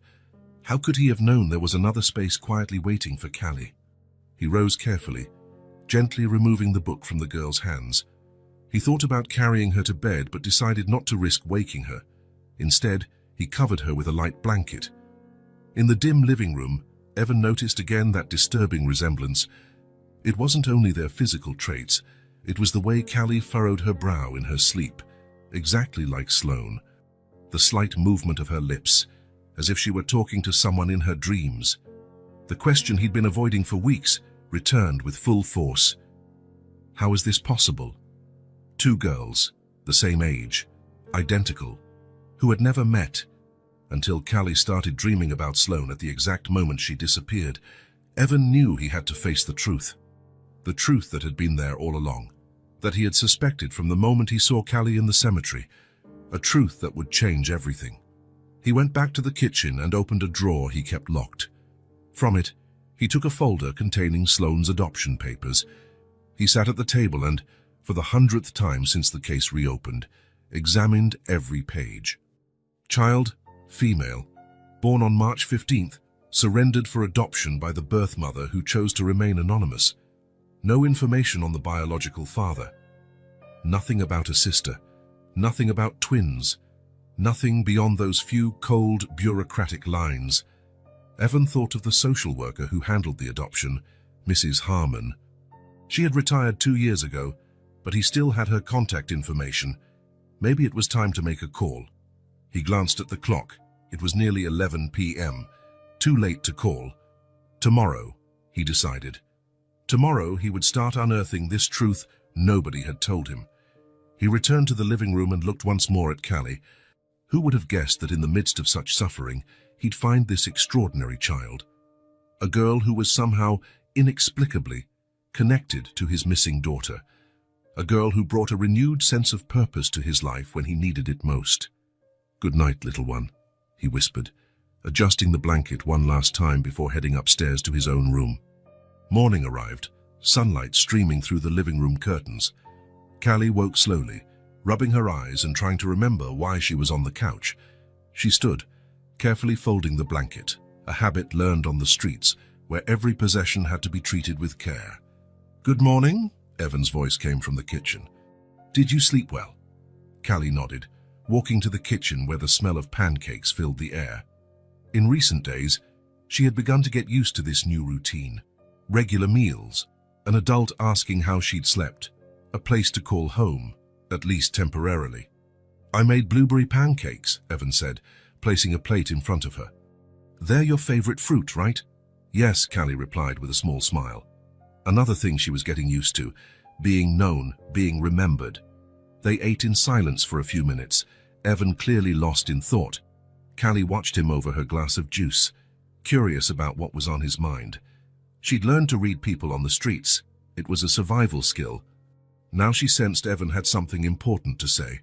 How could he have known there was another space quietly waiting for Callie? He rose carefully, gently removing the book from the girl's hands. He thought about carrying her to bed but decided not to risk waking her. Instead, he covered her with a light blanket. In the dim living room, Evan noticed again that disturbing resemblance. It wasn't only their physical traits, it was the way Callie furrowed her brow in her sleep, exactly like Sloan. The slight movement of her lips, as if she were talking to someone in her dreams. The question he'd been avoiding for weeks returned with full force. How is this possible? Two girls, the same age, identical, who had never met, until Callie started dreaming about Sloan at the exact moment she disappeared. Evan knew he had to face the truth that had been there all along, that he had suspected from the moment he saw Callie in the cemetery, a truth that would change everything. He went back to the kitchen and opened a drawer he kept locked. From it, he took a folder containing Sloan's adoption papers. He sat at the table and, for the 100th time since the case reopened, examined every page. Child, female, born on March 15th, surrendered for adoption by the birth mother who chose to remain anonymous. No information on the biological father. Nothing about a sister. Nothing about twins. Nothing beyond those few cold, bureaucratic lines. Evan thought of the social worker who handled the adoption, Mrs. Harmon. She had retired 2 years ago, but he still had her contact information. Maybe it was time to make a call. He glanced at the clock. It was nearly 11 p.m. Too late to call. Tomorrow, he decided. Tomorrow he would start unearthing this truth nobody had told him. He returned to the living room and looked once more at Callie. Who would have guessed that in the midst of such suffering, he'd find this extraordinary child? A girl who was somehow, inexplicably, connected to his missing daughter. A girl who brought a renewed sense of purpose to his life when he needed it most. "Good night, little one," he whispered, adjusting the blanket one last time before heading upstairs to his own room. Morning arrived, sunlight streaming through the living room curtains. Callie woke slowly, rubbing her eyes and trying to remember why she was on the couch. She stood, carefully folding the blanket, a habit learned on the streets, where every possession had to be treated with care. "Good morning," Evan's voice came from the kitchen. "Did you sleep well?" Callie nodded, walking to the kitchen where the smell of pancakes filled the air. In recent days, she had begun to get used to this new routine. Regular meals, an adult asking how she'd slept, a place to call home, at least temporarily. "I made blueberry pancakes," Evan said, placing a plate in front of her. "They're your favorite fruit, right?" "Yes," Callie replied with a small smile. Another thing she was getting used to, being known, being remembered. They ate in silence for a few minutes, Evan clearly lost in thought. Callie watched him over her glass of juice, curious about what was on his mind. She'd learned to read people on the streets. It was a survival skill. Now she sensed Evan had something important to say.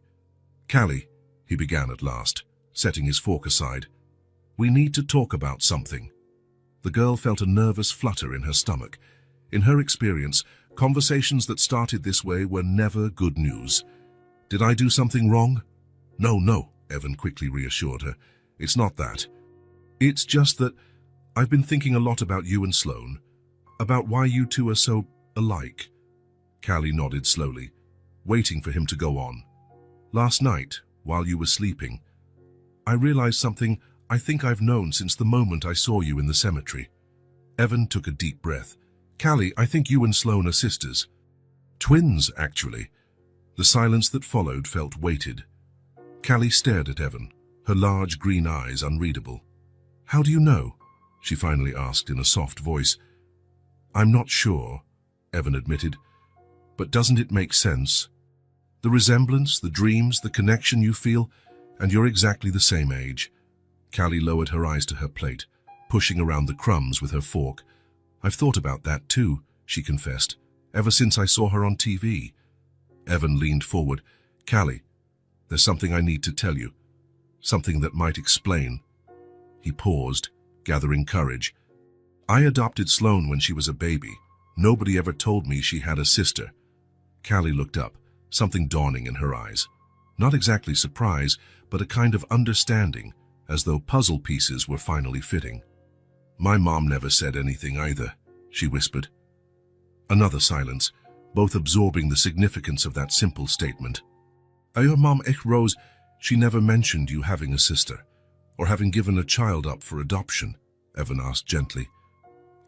"Callie," he began at last, setting his fork aside, "we need to talk about something." The girl felt a nervous flutter in her stomach. In her experience, conversations that started this way were never good news. "Did I do something wrong?" No, Evan quickly reassured her. "It's not that. It's just that I've been thinking a lot about you and Sloan, about why you two are so alike." Callie nodded slowly, waiting for him to go on. "Last night, while you were sleeping, I realized something I think I've known since the moment I saw you in the cemetery." Evan took a deep breath. "Callie, I think you and Sloan are sisters. Twins, actually." The silence that followed felt weighted. Callie stared at Evan, her large green eyes unreadable. "How do you know?" she finally asked in a soft voice. "I'm not sure," Evan admitted, "but doesn't it make sense? The resemblance, the dreams, the connection you feel, and you're exactly the same age." Callie lowered her eyes to her plate, pushing around the crumbs with her fork. "I've thought about that too," she confessed, "ever since I saw her on TV." Evan leaned forward. "Callie, there's something I need to tell you. Something that might explain." He paused, gathering courage. "I adopted Sloan when she was a baby. Nobody ever told me she had a sister." Callie looked up, something dawning in her eyes. Not exactly surprise, but a kind of understanding, as though puzzle pieces were finally fitting. "My mom never said anything either," she whispered. Another silence, both absorbing the significance of that simple statement. "Your mom, Rose, she never mentioned you having a sister, or having given a child up for adoption?" Evan asked gently.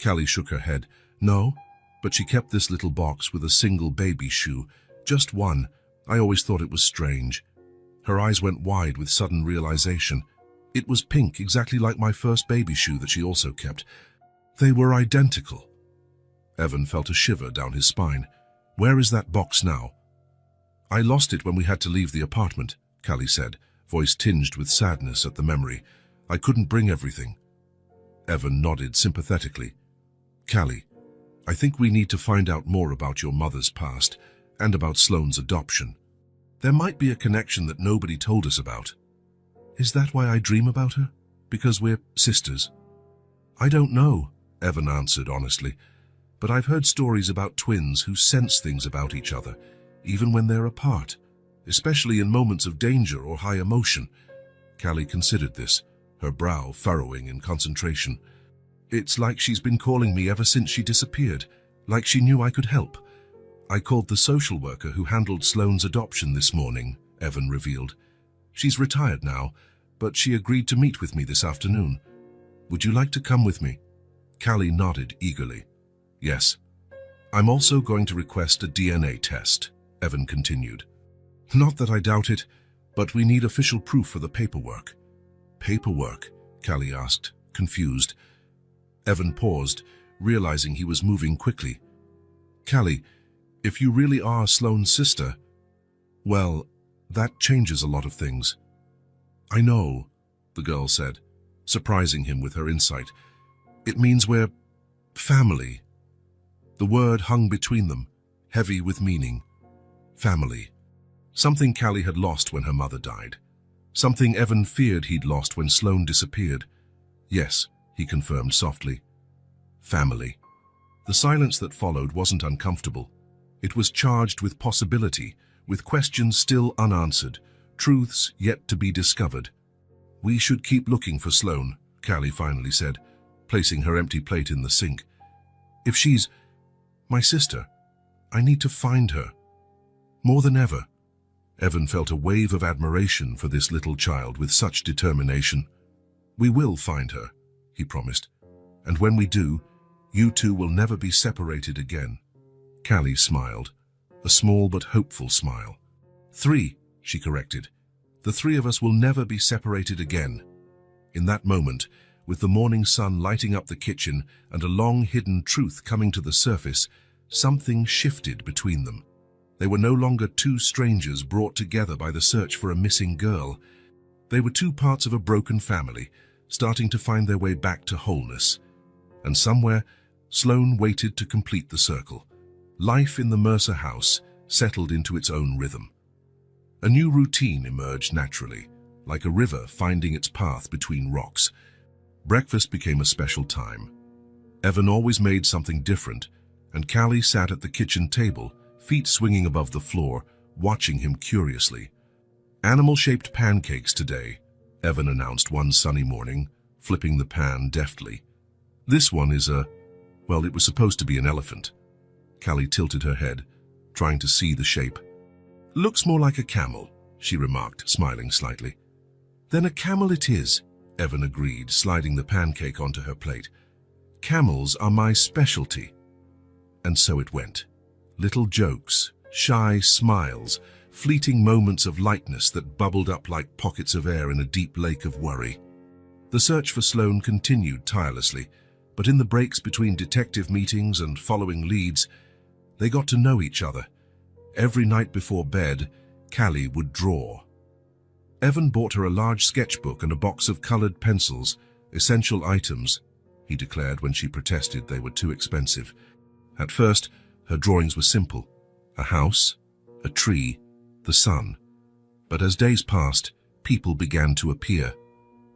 Callie shook her head. "No, but she kept this little box with a single baby shoe, just one. I always thought it was strange." Her eyes went wide with sudden realization. It was pink, exactly like my first baby shoe that she also kept. They were identical. Evan felt a shiver down his spine. "Where is that box now?" "I lost it when we had to leave the apartment," Callie said, voice tinged with sadness at the memory. "I couldn't bring everything." Evan nodded sympathetically. "Callie, I think we need to find out more about your mother's past and about Sloan's adoption. There might be a connection that nobody told us about." "Is that why I dream about her? Because we're sisters?" "I don't know," Evan answered honestly, "but I've heard stories about twins who sense things about each other, even when they're apart, especially in moments of danger or high emotion." Callie considered this, her brow furrowing in concentration. "It's like she's been calling me ever since she disappeared, like she knew I could help. I called the social worker who handled Sloan's adoption this morning," Evan revealed. "She's retired now, but she agreed to meet with me this afternoon. Would you like to come with me?" Callie nodded eagerly. "Yes. I'm also going to request a DNA test," Evan continued. "Not that I doubt it, but we need official proof for the paperwork." "Paperwork?" Callie asked, confused. Evan paused, realizing he was moving quickly. "Callie, if you really are Sloan's sister, well, that changes a lot of things." "I know," the girl said, surprising him with her insight. "It means we're family." The word hung between them, heavy with meaning. Family. Something Callie had lost when her mother died. Something Evan feared he'd lost when Sloan disappeared. "Yes," he confirmed softly. Family. The silence that followed wasn't uncomfortable. It was charged with possibility, with questions still unanswered, truths yet to be discovered. "We should keep looking for Sloan," Callie finally said, placing her empty plate in the sink. "If she's my sister, I need to find her. More than ever." Evan felt a wave of admiration for this little child with such determination. "We will find her," he promised. "And when we do, you two will never be separated again." Callie smiled, a small but hopeful smile. "Three," she corrected. "The three of us will never be separated again." In that moment, with the morning sun lighting up the kitchen and a long-hidden truth coming to the surface, something shifted between them. They were no longer two strangers brought together by the search for a missing girl. They were two parts of a broken family, starting to find their way back to wholeness. And somewhere, Sloan waited to complete the circle. Life in the Mercer house settled into its own rhythm. A new routine emerged naturally, like a river finding its path between rocks. Breakfast became a special time. Evan always made something different, and Callie sat at the kitchen table, feet swinging above the floor, watching him curiously. "Animal-shaped pancakes today," Evan announced one sunny morning, flipping the pan deftly. "This one is well, it was supposed to be an elephant." Callie tilted her head, trying to see the shape. "Looks more like a camel," she remarked, smiling slightly. "Then a camel it is," Evan agreed, sliding the pancake onto her plate. "Camels are my specialty." And so it went. Little jokes, shy smiles, fleeting moments of lightness that bubbled up like pockets of air in a deep lake of worry. The search for Sloan continued tirelessly, but in the breaks between detective meetings and following leads, they got to know each other. Every night before bed, Callie would draw. Evan bought her a large sketchbook and a box of colored pencils, essential items, he declared when she protested they were too expensive. At first, her drawings were simple: a house, a tree, the sun. But as days passed, people began to appear.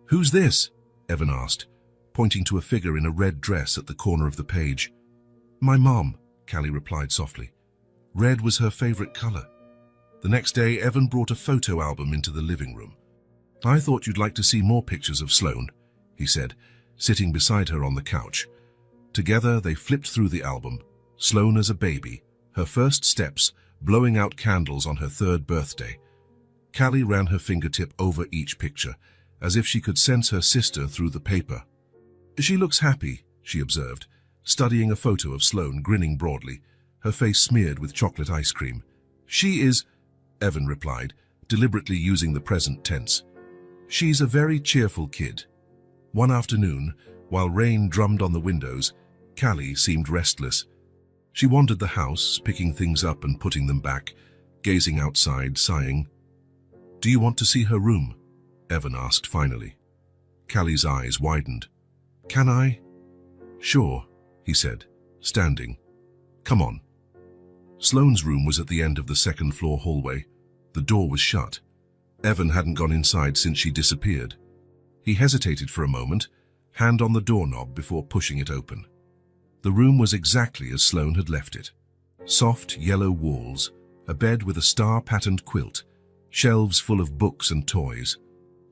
"Who's this?" Evan asked, pointing to a figure in a red dress at the corner of the page. "My mom," Callie replied softly. Red was her favorite color. The next day, Evan brought a photo album into the living room. "I thought you'd like to see more pictures of Sloan," he said, sitting beside her on the couch. Together, they flipped through the album. Sloan as a baby, her first steps, blowing out candles on her 3rd birthday. Callie ran her fingertip over each picture, as if she could sense her sister through the paper. "She looks happy," she observed, studying a photo of Sloan grinning broadly, her face smeared with chocolate ice cream. "She is," Evan replied, deliberately using the present tense. "She's a very cheerful kid." One afternoon, while rain drummed on the windows, Callie seemed restless. She wandered the house, picking things up and putting them back, gazing outside, sighing. "Do you want to see her room?" Evan asked finally. Callie's eyes widened. "Can I?" "Sure," he said, standing. "Come on." Sloan's room was at the end of the 2nd-floor hallway. The door was shut. Evan hadn't gone inside since she disappeared. He hesitated for a moment, hand on the doorknob before pushing it open. The room was exactly as Sloan had left it. Soft yellow walls, a bed with a star-patterned quilt, shelves full of books and toys.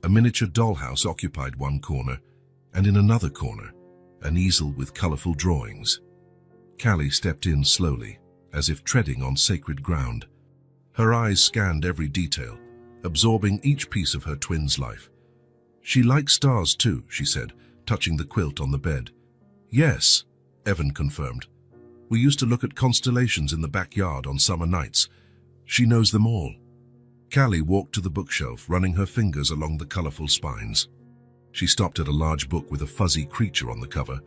A miniature dollhouse occupied one corner, and in another corner, an easel with colorful drawings. Callie stepped in slowly, as if treading on sacred ground. Her eyes scanned every detail, absorbing each piece of her twin's life. "She likes stars too," she said, touching the quilt on the bed. "Yes," Evan confirmed. "We used to look at constellations in the backyard on summer nights. She knows them all." Callie walked to the bookshelf, running her fingers along the colorful spines. She stopped at a large book with a fuzzy creature on the cover.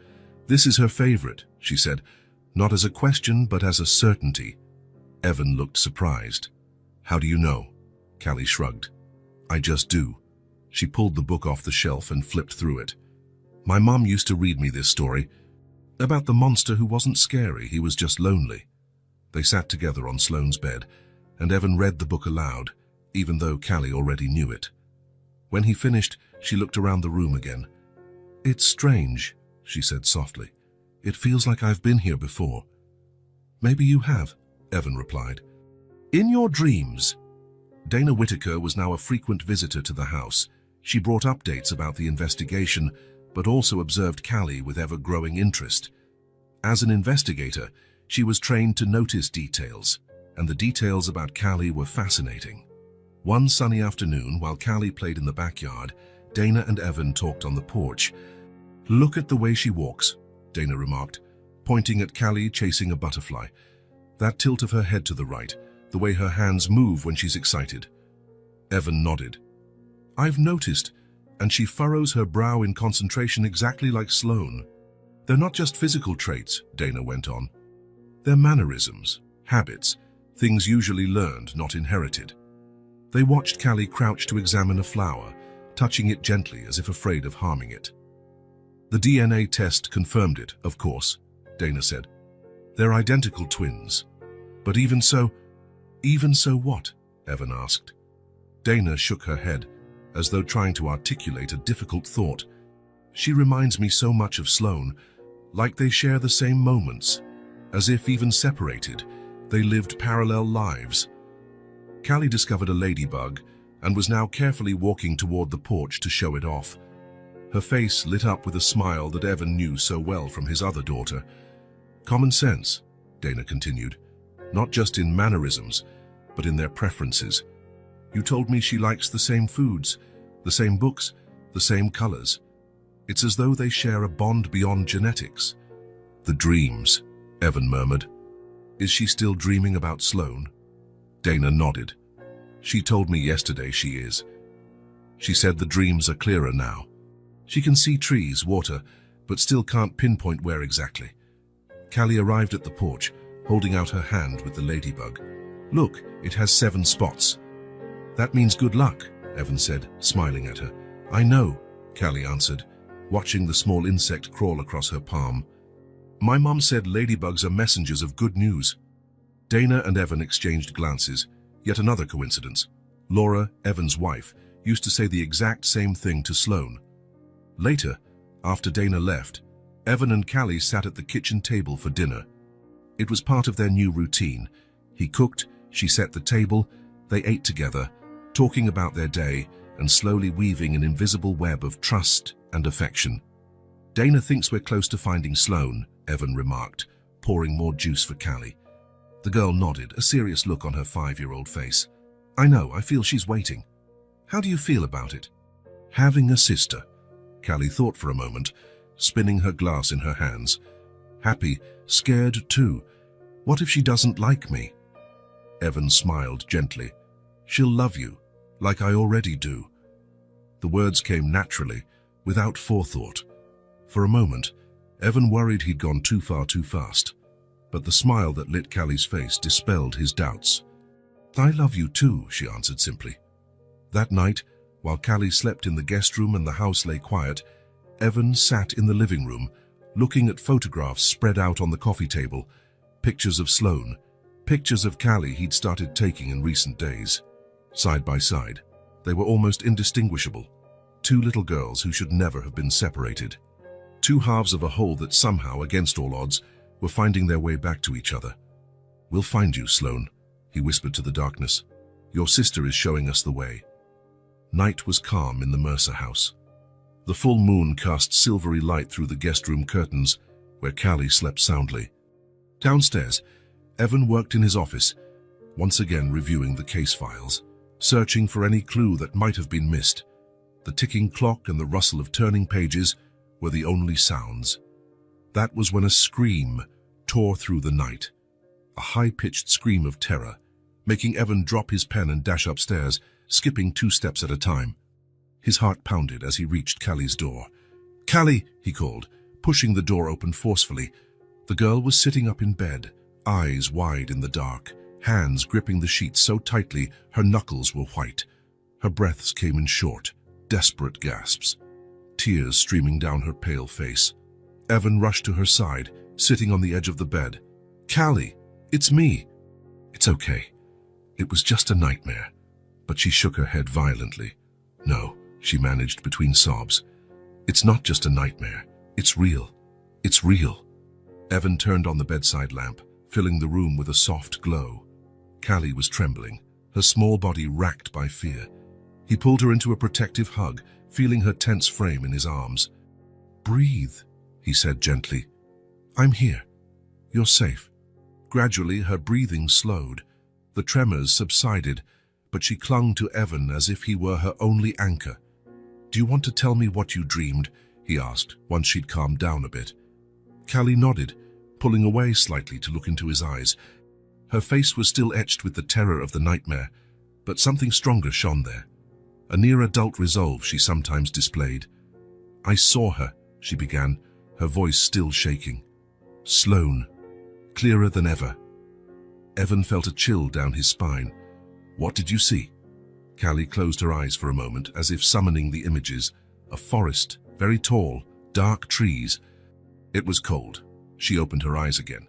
"This is her favorite," she said, not as a question but as a certainty. Evan looked surprised. "How do you know?" Callie shrugged. "I just do." She pulled the book off the shelf and flipped through it. "My mom used to read me this story. About the monster who wasn't scary, he was just lonely." They sat together on Sloan's bed, and Evan read the book aloud, even though Callie already knew it. When he finished, she looked around the room again. "It's strange," she said softly. "It feels like I've been here before." "Maybe you have," Evan replied. "In your dreams." Dana Whitaker was now a frequent visitor to the house. She brought updates about the investigation, but also observed Callie with ever-growing interest. As an investigator, she was trained to notice details, and the details about Callie were fascinating. One sunny afternoon, while Callie played in the backyard, Dana and Evan talked on the porch. "Look at the way she walks," Dana remarked, pointing at Callie chasing a butterfly. "That tilt of her head to the right, the way her hands move when she's excited." Evan nodded. "I've noticed, and she furrows her brow in concentration exactly like Sloan." "They're not just physical traits," Dana went on. "They're mannerisms, habits, things usually learned, not inherited." They watched Callie crouch to examine a flower, touching it gently as if afraid of harming it. "The DNA test confirmed it, of course," Dana said. "They're identical twins. But even so what?" Evan asked. Dana shook her head, as though trying to articulate a difficult thought. "She reminds me so much of Sloan, like they share the same moments, as if even separated, they lived parallel lives." Callie discovered a ladybug and was now carefully walking toward the porch to show it off. Her face lit up with a smile that Evan knew so well from his other daughter. "Common sense," Dana continued, "not just in mannerisms, but in their preferences. You told me she likes the same foods, the same books, the same colors. It's as though they share a bond beyond genetics." "The dreams," Evan murmured. "Is she still dreaming about Sloan?" Dana nodded. "She told me yesterday she is. She said the dreams are clearer now. She can see trees, water, but still can't pinpoint where exactly." Callie arrived at the porch, holding out her hand with the ladybug. "Look, it has 7 spots." "That means good luck," Evan said, smiling at her. "I know," Callie answered, watching the small insect crawl across her palm. "My mom said ladybugs are messengers of good news." Dana and Evan exchanged glances. Yet another coincidence. Laura, Evan's wife, used to say the exact same thing to Sloan. Later, after Dana left, Evan and Callie sat at the kitchen table for dinner. It was part of their new routine. He cooked, she set the table, they ate together, talking about their day and slowly weaving an invisible web of trust and affection. "Dana thinks we're close to finding Sloan," Evan remarked, pouring more juice for Callie. The girl nodded, a serious look on her 5-year-old face. "I know, I feel she's waiting." "How do you feel about it?" "Having a sister." Callie thought for a moment, spinning her glass in her hands. "Happy, scared too. What if she doesn't like me?" Evan smiled gently. "She'll love you, like I already do." The words came naturally, without forethought. For a moment, Evan worried he'd gone too far too fast. But the smile that lit Callie's face dispelled his doubts. "I love you too," she answered simply. That night, while Callie slept in the guest room and the house lay quiet, Evan sat in the living room, looking at photographs spread out on the coffee table, pictures of Sloan, pictures of Callie he'd started taking in recent days. Side by side, they were almost indistinguishable. 2 little girls who should never have been separated. 2 halves of a whole that somehow, against all odds, were finding their way back to each other. "We'll find you, Sloan," he whispered to the darkness. "Your sister is showing us the way." Night was calm in the Mercer house. The full moon cast silvery light through the guest room curtains, where Callie slept soundly. Downstairs, Evan worked in his office, once again reviewing the case files, searching for any clue that might have been missed. The ticking clock and the rustle of turning pages were the only sounds. That was when a scream tore through the night, a high-pitched scream of terror, making Evan drop his pen and dash upstairs, skipping 2 steps at a time. His heart pounded as he reached Callie's door. "Callie!" he called, pushing the door open forcefully. The girl was sitting up in bed, eyes wide in the dark, hands gripping the sheets so tightly her knuckles were white. Her breaths came in short, desperate gasps, tears streaming down her pale face. Evan rushed to her side, sitting on the edge of the bed. "Callie, it's me." "It's okay. It was just a nightmare." But she shook her head violently. "No," she managed between sobs. "It's not just a nightmare. It's real. It's real." Evan turned on the bedside lamp, filling the room with a soft glow. Callie was trembling, her small body racked by fear. He pulled her into a protective hug, feeling her tense frame in his arms. "Breathe," he said gently. "I'm here. You're safe." Gradually, her breathing slowed. The tremors subsided, but she clung to Evan as if he were her only anchor. "Do you want to tell me what you dreamed?" he asked, once she'd calmed down a bit. Callie nodded, pulling away slightly to look into his eyes. Her face was still etched with the terror of the nightmare, but something stronger shone there, a near-adult resolve she sometimes displayed. "I saw her," she began, her voice still shaking. "Sloan," clearer than ever. Evan felt a chill down his spine. "What did you see?" Callie closed her eyes for a moment, as if summoning the images. A forest, very tall, dark trees. It was cold. She opened her eyes again.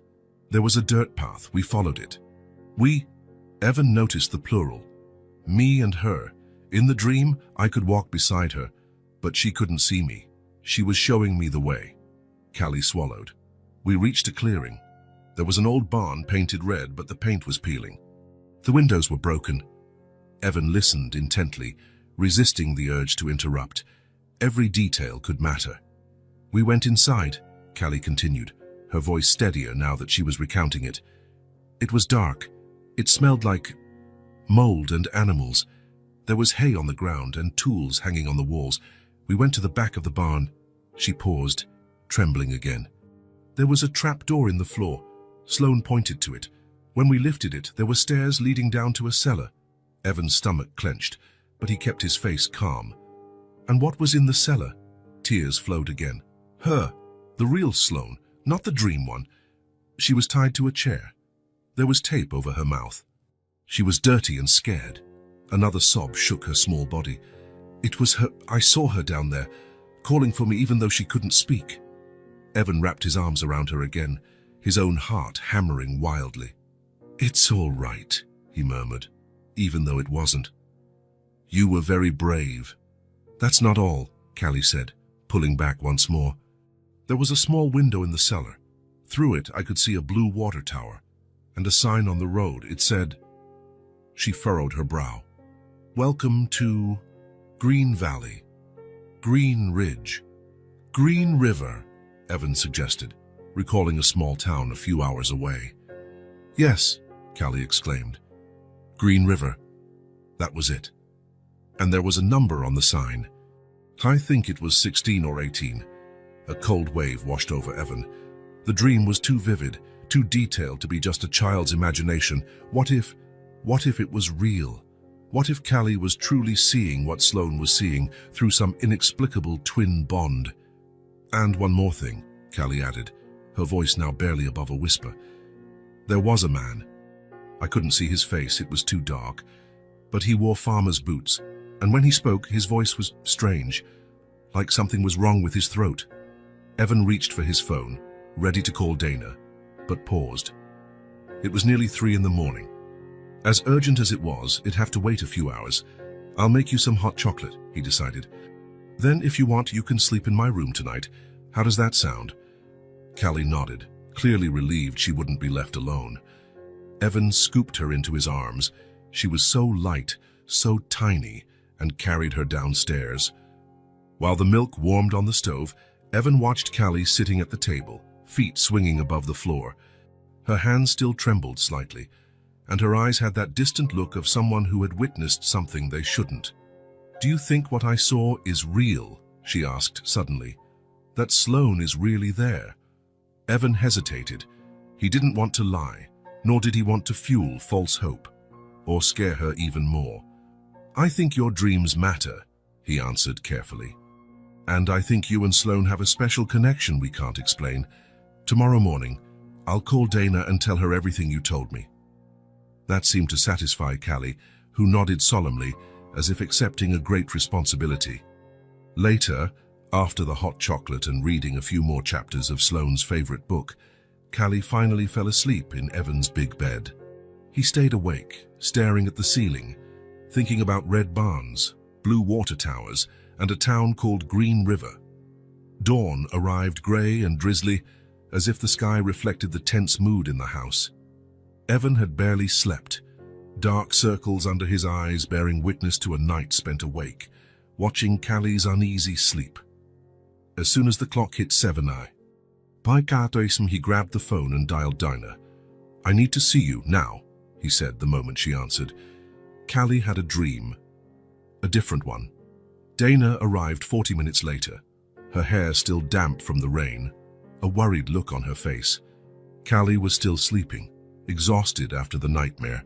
"There was a dirt path. We followed it." "We?" Evan noticed the plural. "Me and her. In the dream, I could walk beside her, but she couldn't see me. She was showing me the way." Callie swallowed. "We reached a clearing. There was an old barn painted red, but the paint was peeling. The windows were broken." Evan listened intently, resisting the urge to interrupt. Every detail could matter. "We went inside," Callie continued, her voice steadier now that she was recounting it. "It was dark. It smelled like mold and animals. There was hay on the ground and tools hanging on the walls. We went to the back of the barn." She paused, trembling again. "There was a trap door in the floor." Sloan pointed to it. "When we lifted it, there were stairs leading down to a cellar." Evan's stomach clenched, but he kept his face calm. "And what was in the cellar?" Tears flowed again. "Her, the real Sloan, not the dream one. She was tied to a chair. There was tape over her mouth. She was dirty and scared." Another sob shook her small body. "It was her. I saw her down there, calling for me even though she couldn't speak." Evan wrapped his arms around her again, his own heart hammering wildly. "It's all right," he murmured, even though it wasn't. "You were very brave." "That's not all," Callie said, pulling back once more. "There was a small window in the cellar. Through it I could see a blue water tower, and a sign on the road. It said..." She furrowed her brow. "Welcome to Green Valley, Green Ridge, Green River," Evan suggested, recalling a small town a few hours away. "Yes," Callie exclaimed. "Green River." That was it. And there was a number on the sign. I think it was 16 or 18. A cold wave washed over Evan. The dream was too vivid, too detailed to be just a child's imagination. What if it was real? What if Callie was truly seeing what Sloan was seeing through some inexplicable twin bond? "And one more thing," Callie added, her voice now barely above a whisper. "There was a man. I couldn't see his face, it was too dark, but he wore farmer's boots, and when he spoke, his voice was strange, like something was wrong with his throat." Evan reached for his phone, ready to call Dana, but paused. It was nearly 3 in the morning. As urgent as it was, it'd have to wait a few hours. "I'll make you some hot chocolate," he decided. "Then, if you want, you can sleep in my room tonight. How does that sound?" Callie nodded, clearly relieved she wouldn't be left alone. Evan scooped her into his arms. She was so light, so tiny, and carried her downstairs. While the milk warmed on the stove, Evan watched Callie sitting at the table, feet swinging above the floor. Her hands still trembled slightly, and her eyes had that distant look of someone who had witnessed something they shouldn't. "Do you think what I saw is real?" she asked suddenly. "That Sloan is really there?" Evan hesitated. He didn't want to lie, nor did he want to fuel false hope, or scare her even more. "I think your dreams matter," he answered carefully. "And I think you and Sloan have a special connection we can't explain. Tomorrow morning, I'll call Dana and tell her everything you told me." That seemed to satisfy Callie, who nodded solemnly, as if accepting a great responsibility. Later, after the hot chocolate and reading a few more chapters of Sloan's favorite book, Callie finally fell asleep in Evan's big bed. He stayed awake, staring at the ceiling, thinking about red barns, blue water towers, and a town called Green River. Dawn arrived gray and drizzly, as if the sky reflected the tense mood in the house. Evan had barely slept, dark circles under his eyes bearing witness to a night spent awake, watching Callie's uneasy sleep. As soon as the clock hit 7, he grabbed the phone and dialed Dinah. "I need to see you now," he said the moment she answered. Callie had a dream. A different one. Dana arrived 40 minutes later, her hair still damp from the rain, a worried look on her face. Callie was still sleeping, exhausted after the nightmare.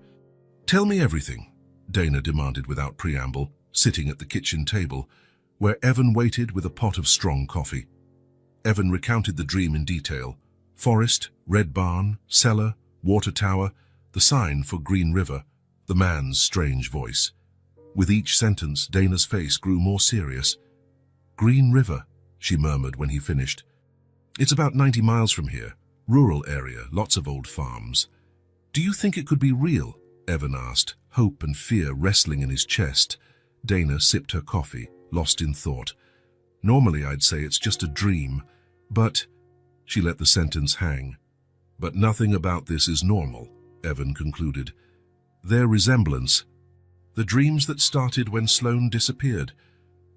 "Tell me everything," Dana demanded without preamble, sitting at the kitchen table, where Evan waited with a pot of strong coffee. Evan recounted the dream in detail. Forest, red barn, cellar, water tower, the sign for Green River, the man's strange voice. With each sentence, Dana's face grew more serious. "Green River," she murmured when he finished. "It's about 90 miles from here. Rural area, lots of old farms." "Do you think it could be real?" Evan asked, hope and fear wrestling in his chest. Dana sipped her coffee, lost in thought. "Normally I'd say it's just a dream, but—" She let the sentence hang. "But nothing about this is normal," Evan concluded. "Their resemblance. The dreams that started when Sloan disappeared.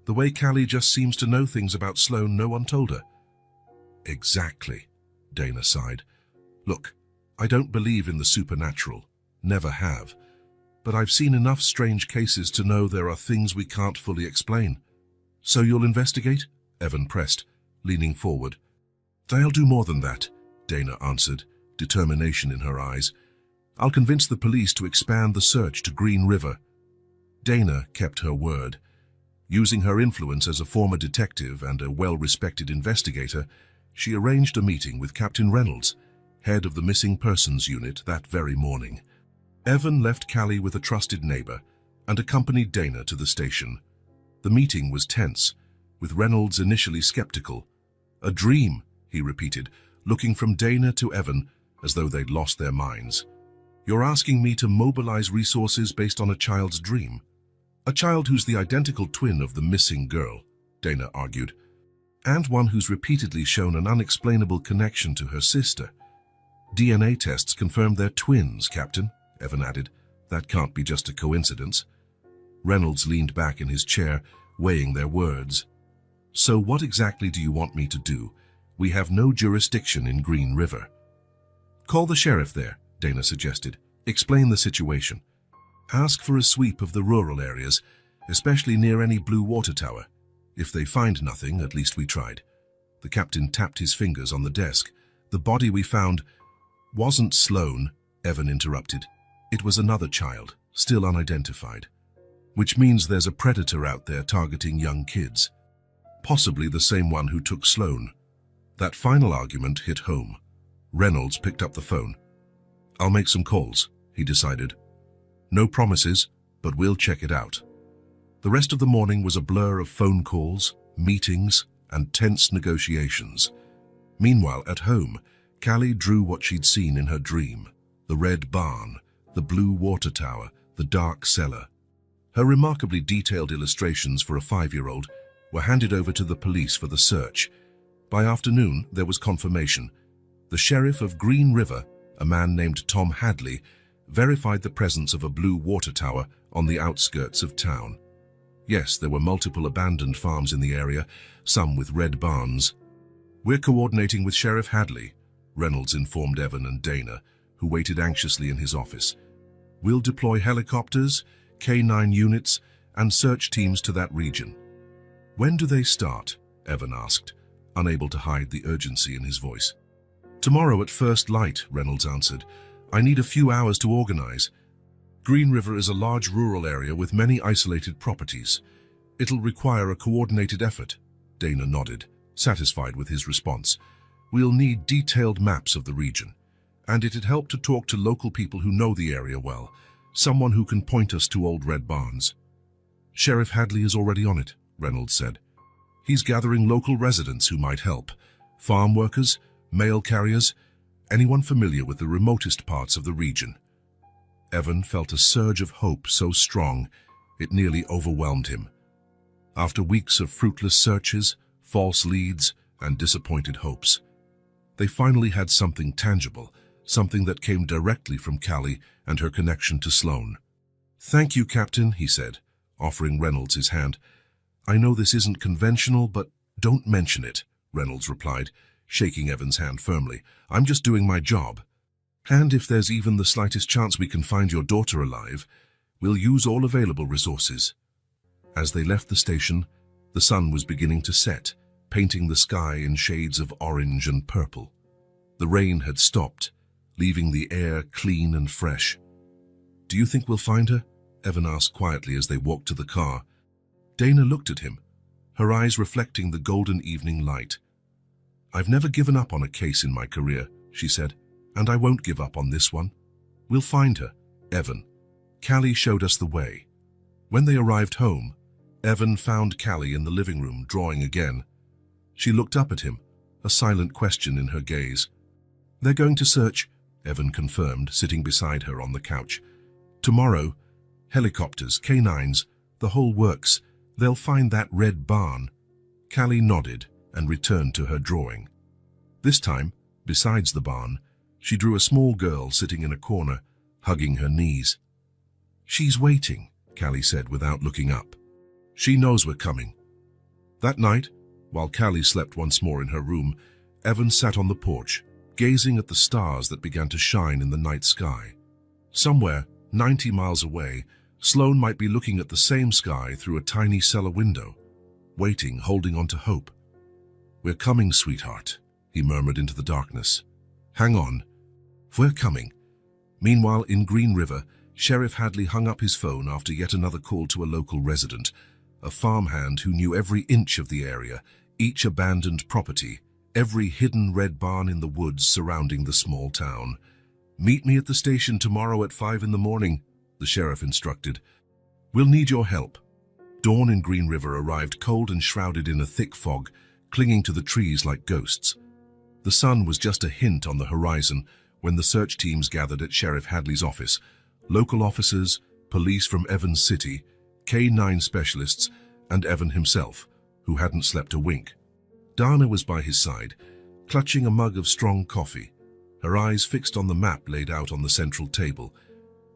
The way Callie just seems to know things about Sloan no one told her." "Exactly," Dana sighed. "Look, I don't believe in the supernatural. Never have. But I've seen enough strange cases to know there are things we can't fully explain." "So you'll investigate?" Evan pressed, leaning forward. "I'll do more than that," Dana answered, determination in her eyes. "I'll convince the police to expand the search to Green River." Dana kept her word. Using her influence as a former detective and a well-respected investigator, she arranged a meeting with Captain Reynolds, head of the Missing Persons Unit, that very morning. Evan left Callie with a trusted neighbor and accompanied Dana to the station. The meeting was tense, with Reynolds initially skeptical. "A dream," he repeated, looking from Dana to Evan as though they'd lost their minds. "You're asking me to mobilize resources based on a child's dream?" "A child who's the identical twin of the missing girl," Dana argued, "and one who's repeatedly shown an unexplainable connection to her sister." "DNA tests confirmed they're twins, Captain," Evan added. "That can't be just a coincidence." Reynolds leaned back in his chair, weighing their words. "So what exactly do you want me to do? We have no jurisdiction in Green River." "Call the sheriff there," Dana suggested. "Explain the situation. Ask for a sweep of the rural areas, especially near any blue water tower. If they find nothing, at least we tried." The captain tapped his fingers on the desk. "The body we found—" "Wasn't Sloan," Evan interrupted. "It was another child, still unidentified. Which means there's a predator out there targeting young kids. Possibly the same one who took Sloan." That final argument hit home. Reynolds picked up the phone. "I'll make some calls," he decided. "No promises, but we'll check it out." The rest of the morning was a blur of phone calls, meetings, and tense negotiations. Meanwhile, at home, Callie drew what she'd seen in her dream: the red barn, the blue water tower, the dark cellar. Her remarkably detailed illustrations for a 5-year-old were handed over to the police for the search. By afternoon, there was confirmation. The sheriff of Green River, a man named Tom Hadley, verified the presence of a blue water tower on the outskirts of town. Yes, there were multiple abandoned farms in the area, some with red barns. "We're coordinating with Sheriff Hadley," Reynolds informed Evan and Dana, who waited anxiously in his office. "We'll deploy helicopters, K9 units, and search teams to that region." "When do they start?" Evan asked, unable to hide the urgency in his voice. "Tomorrow at first light," Reynolds answered. "I need a few hours to organize. Green River is a large rural area with many isolated properties. It'll require a coordinated effort." Dana nodded, satisfied with his response. "We'll need detailed maps of the region, and it'd help to talk to local people who know the area well, someone who can point us to old red barns." "Sheriff Hadley is already on it," Reynolds said. "He's gathering local residents who might help. Farm workers, mail carriers, anyone familiar with the remotest parts of the region." Evan felt a surge of hope so strong it nearly overwhelmed him. After weeks of fruitless searches, false leads, and disappointed hopes, they finally had something tangible, something that came directly from Callie and her connection to Sloan. "Thank you, Captain," he said, offering Reynolds his hand. "I know this isn't conventional, but—" "Don't mention it," Reynolds replied, shaking Evan's hand firmly. "I'm just doing my job. And if there's even the slightest chance we can find your daughter alive, We'll use all available resources. As they left the station, the sun was beginning to set, painting the sky in shades of orange and purple. The rain had stopped, leaving the air clean and fresh. "Do you think we'll find her?" Evan asked quietly as they walked to the car. Dana looked at him, her eyes reflecting the golden evening light. "I've never given up on a case in my career," she said, "and I won't give up on this one. We'll find her, Evan." Callie showed us the way. When they arrived home, Evan found Callie in the living room, drawing again. She looked up at him, a silent question in her gaze. "They're going to search," Evan confirmed, sitting beside her on the couch. "Tomorrow, helicopters, K9s, the whole works. They'll find that red barn." Callie nodded and returned to her drawing. This time, besides the barn, she drew a small girl sitting in a corner, hugging her knees. "She's waiting," Callie said without looking up. "She knows we're coming." That night, while Callie slept once more in her room, Evan sat on the porch, gazing at the stars that began to shine in the night sky. Somewhere, 90 miles away, Sloan might be looking at the same sky through a tiny cellar window, waiting, holding on to hope. "We're coming, sweetheart," he murmured into the darkness. "Hang on. We're coming." Meanwhile, in Green River, Sheriff Hadley hung up his phone after yet another call to a local resident, a farmhand who knew every inch of the area, each abandoned property, every hidden red barn in the woods surrounding the small town. "Meet me at the station tomorrow at 5 in the morning, the sheriff instructed. "We'll need your help." Dawn in Green River arrived cold and shrouded in a thick fog, clinging to the trees like ghosts. The sun was just a hint on the horizon when the search teams gathered at Sheriff Hadley's office. Local officers, police from Evans City, K9 specialists, and Evan himself, who hadn't slept a wink. Dana was by his side, clutching a mug of strong coffee, her eyes fixed on the map laid out on the central table.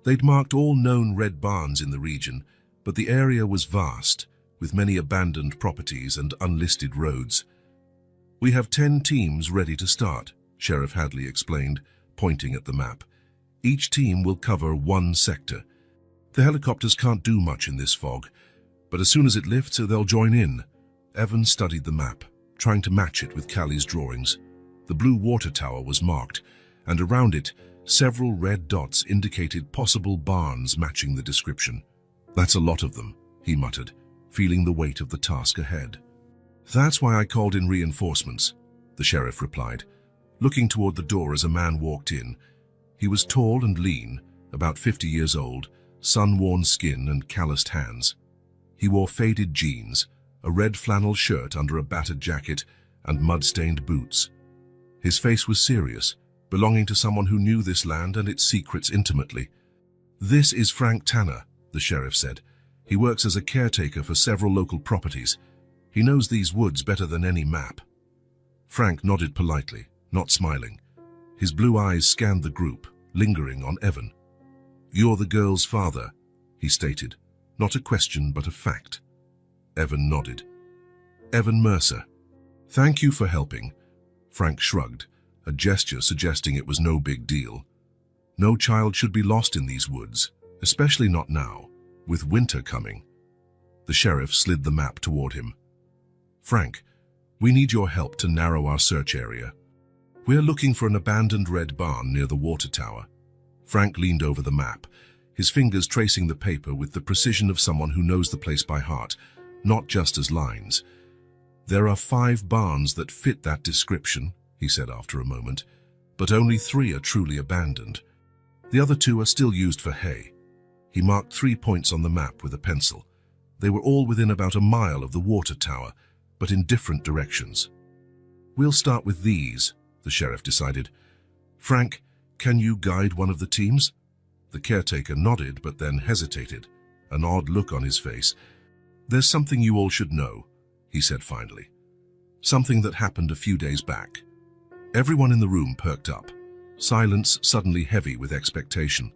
They'd marked all known red barns in the region, but the area was vast, with many abandoned properties and unlisted roads. "We have 10 teams ready to start," Sheriff Hadley explained, pointing at the map. "Each team will cover one sector. The helicopters can't do much in this fog, but as soon as it lifts, they'll join in." Evan studied the map, trying to match it with Callie's drawings. The blue water tower was marked, and around it, several red dots indicated possible barns matching the description. "That's a lot of them," he muttered, feeling the weight of the task ahead. "That's why I called in reinforcements," the sheriff replied, looking toward the door as a man walked in. He was tall and lean, about 50 years old, sun-worn skin and calloused hands. He wore faded jeans, a red flannel shirt under a battered jacket, and mud-stained boots. His face was serious, belonging to someone who knew this land and its secrets intimately. "This is Frank Tanner," the sheriff said. "He works as a caretaker for several local properties. He knows these woods better than any map." Frank nodded politely, not smiling. His blue eyes scanned the group, lingering on Evan. "You're the girl's father," he stated, not a question but a fact. Evan nodded. "Evan Mercer." "Thank you for helping." Frank shrugged, a gesture suggesting it was no big deal. "No child should be lost in these woods, especially not now, with winter coming." The sheriff slid the map toward him. "Frank, we need your help to narrow our search area. We're looking for an abandoned red barn near the water tower." Frank leaned over the map, his fingers tracing the paper with the precision of someone who knows the place by heart, not just as lines. "There are 5 barns that fit that description," he said after a moment, "but only 3 are truly abandoned. The other 2 are still used for hay." He marked 3 points on the map with a pencil. They were all within about a mile of the water tower, but in different directions. "We'll start with these," the sheriff decided. "Frank, can you guide one of the teams?" The caretaker nodded but then hesitated, an odd look on his face. "There's something you all should know," he said finally. "Something that happened a few days back." Everyone in the room perked up, silence suddenly heavy with expectation.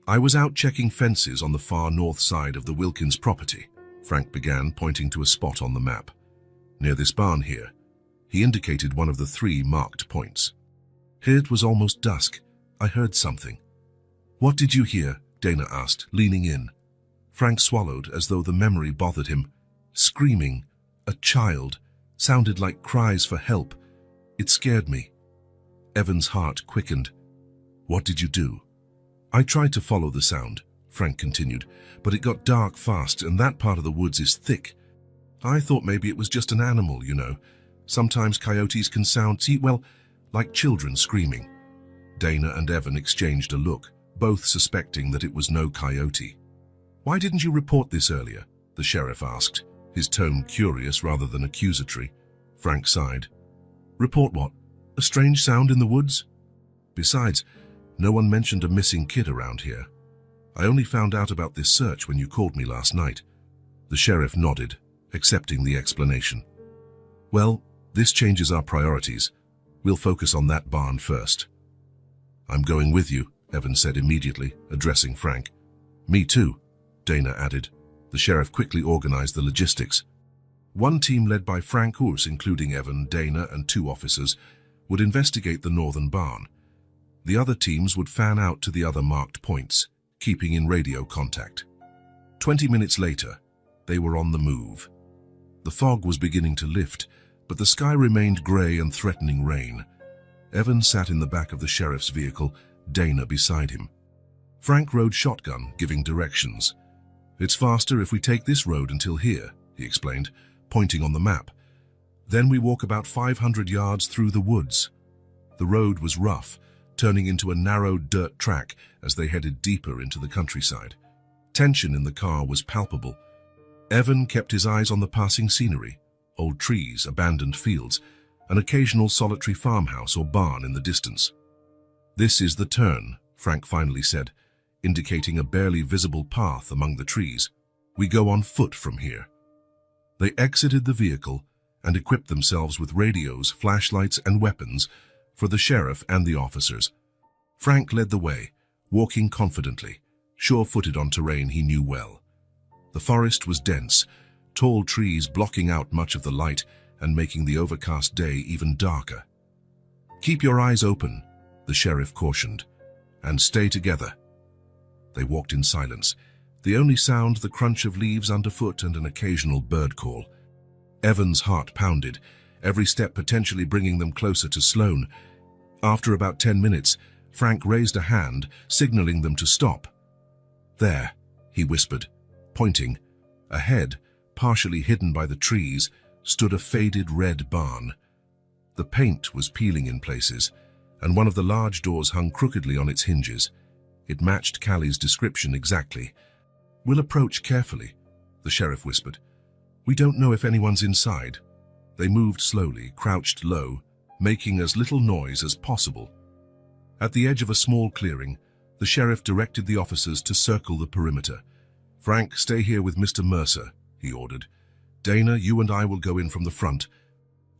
"I was out checking fences on the far north side of the Wilkins property," Frank began, pointing to a spot on the map. "Near this barn here." He indicated one of the 3 marked points. "It was almost dusk. I heard something." "What did you hear?" Dana asked, leaning in. Frank swallowed as though the memory bothered him. Screaming, a child, sounded like cries for help. It scared me. Evan's heart quickened. What did you do? I tried to follow the sound, Frank continued, but it got dark fast and that part of the woods is thick. I thought maybe it was just an animal, you know. Sometimes coyotes can sound, well, like children screaming. Dana and Evan exchanged a look, both suspecting that it was no coyote. Why didn't you report this earlier? The sheriff asked, his tone curious rather than accusatory. Frank sighed. Report what? A strange sound in the woods? Besides, no one mentioned a missing kid around here. I only found out about this search when you called me last night. The sheriff nodded, accepting the explanation. Well, this changes our priorities. We'll focus on that barn first. I'm going with you, Evan said immediately, addressing Frank. Me too, Dana added. The sheriff quickly organized the logistics. One team led by Frank Urs, including Evan, Dana, and 2 officers, would investigate the northern barn. The other teams would fan out to the other marked points, keeping in radio contact. 20 minutes later, they were on the move. The fog was beginning to lift, but the sky remained grey and threatening rain. Evan sat in the back of the sheriff's vehicle, Dana beside him. Frank rode shotgun, giving directions. It's faster if we take this road until here, he explained, pointing on the map. Then we walk about 500 yards through the woods. The road was rough, turning into a narrow dirt track as they headed deeper into the countryside. Tension in the car was palpable. Evan kept his eyes on the passing scenery, old trees, abandoned fields, an occasional solitary farmhouse or barn in the distance. This is the turn, Frank finally said, indicating a barely visible path among the trees. We go on foot from here. They exited the vehicle and equipped themselves with radios, flashlights, and weapons for the sheriff and the officers. Frank led the way, walking confidently, sure-footed on terrain he knew well. The forest was dense, tall trees blocking out much of the light and making the overcast day even darker. Keep your eyes open, the sheriff cautioned, and stay together. They walked in silence, the only sound the crunch of leaves underfoot and an occasional bird call. Evan's heart pounded, every step potentially bringing them closer to Sloan. After about 10 minutes, Frank raised a hand, signaling them to stop. There, he whispered, pointing. Ahead, partially hidden by the trees, stood a faded red barn. The paint was peeling in places, and one of the large doors hung crookedly on its hinges. It matched Callie's description exactly. We'll approach carefully, the sheriff whispered. We don't know if anyone's inside. They moved slowly, crouched low, making as little noise as possible. At the edge of a small clearing, the sheriff directed the officers to circle the perimeter. Frank, stay here with Mr. Mercer, he ordered. Dana, you and I will go in from the front.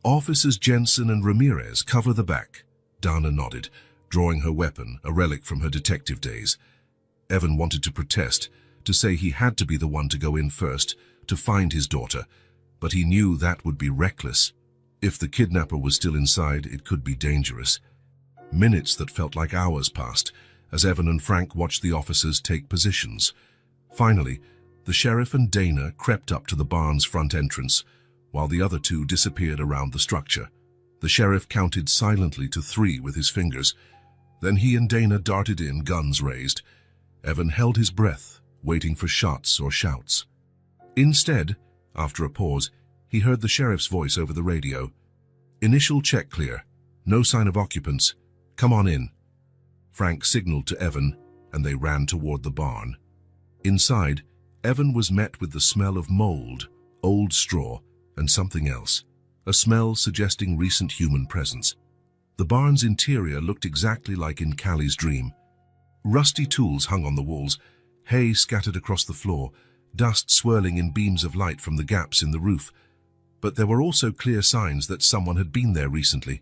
Officers Jensen and Ramirez cover the back. Dana nodded, drawing her weapon, a relic from her detective days. Evan wanted to protest, to say he had to be the one to go in first, to find his daughter, but he knew that would be reckless. If the kidnapper was still inside, it could be dangerous. Minutes that felt like hours passed, as Evan and Frank watched the officers take positions. Finally, the sheriff and Dana crept up to the barn's front entrance, while the other 2 disappeared around the structure. The sheriff counted silently to 3 with his fingers. Then he and Dana darted in, guns raised. Evan held his breath, waiting for shots or shouts. Instead, after a pause, he heard the sheriff's voice over the radio. Initial check clear. No sign of occupants. Come on in. Frank signaled to Evan, and they ran toward the barn. Inside, Evan was met with the smell of mold, old straw, and something else, a smell suggesting recent human presence. The barn's interior looked exactly like in Callie's dream. Rusty tools hung on the walls, hay scattered across the floor, dust swirling in beams of light from the gaps in the roof. But there were also clear signs that someone had been there recently.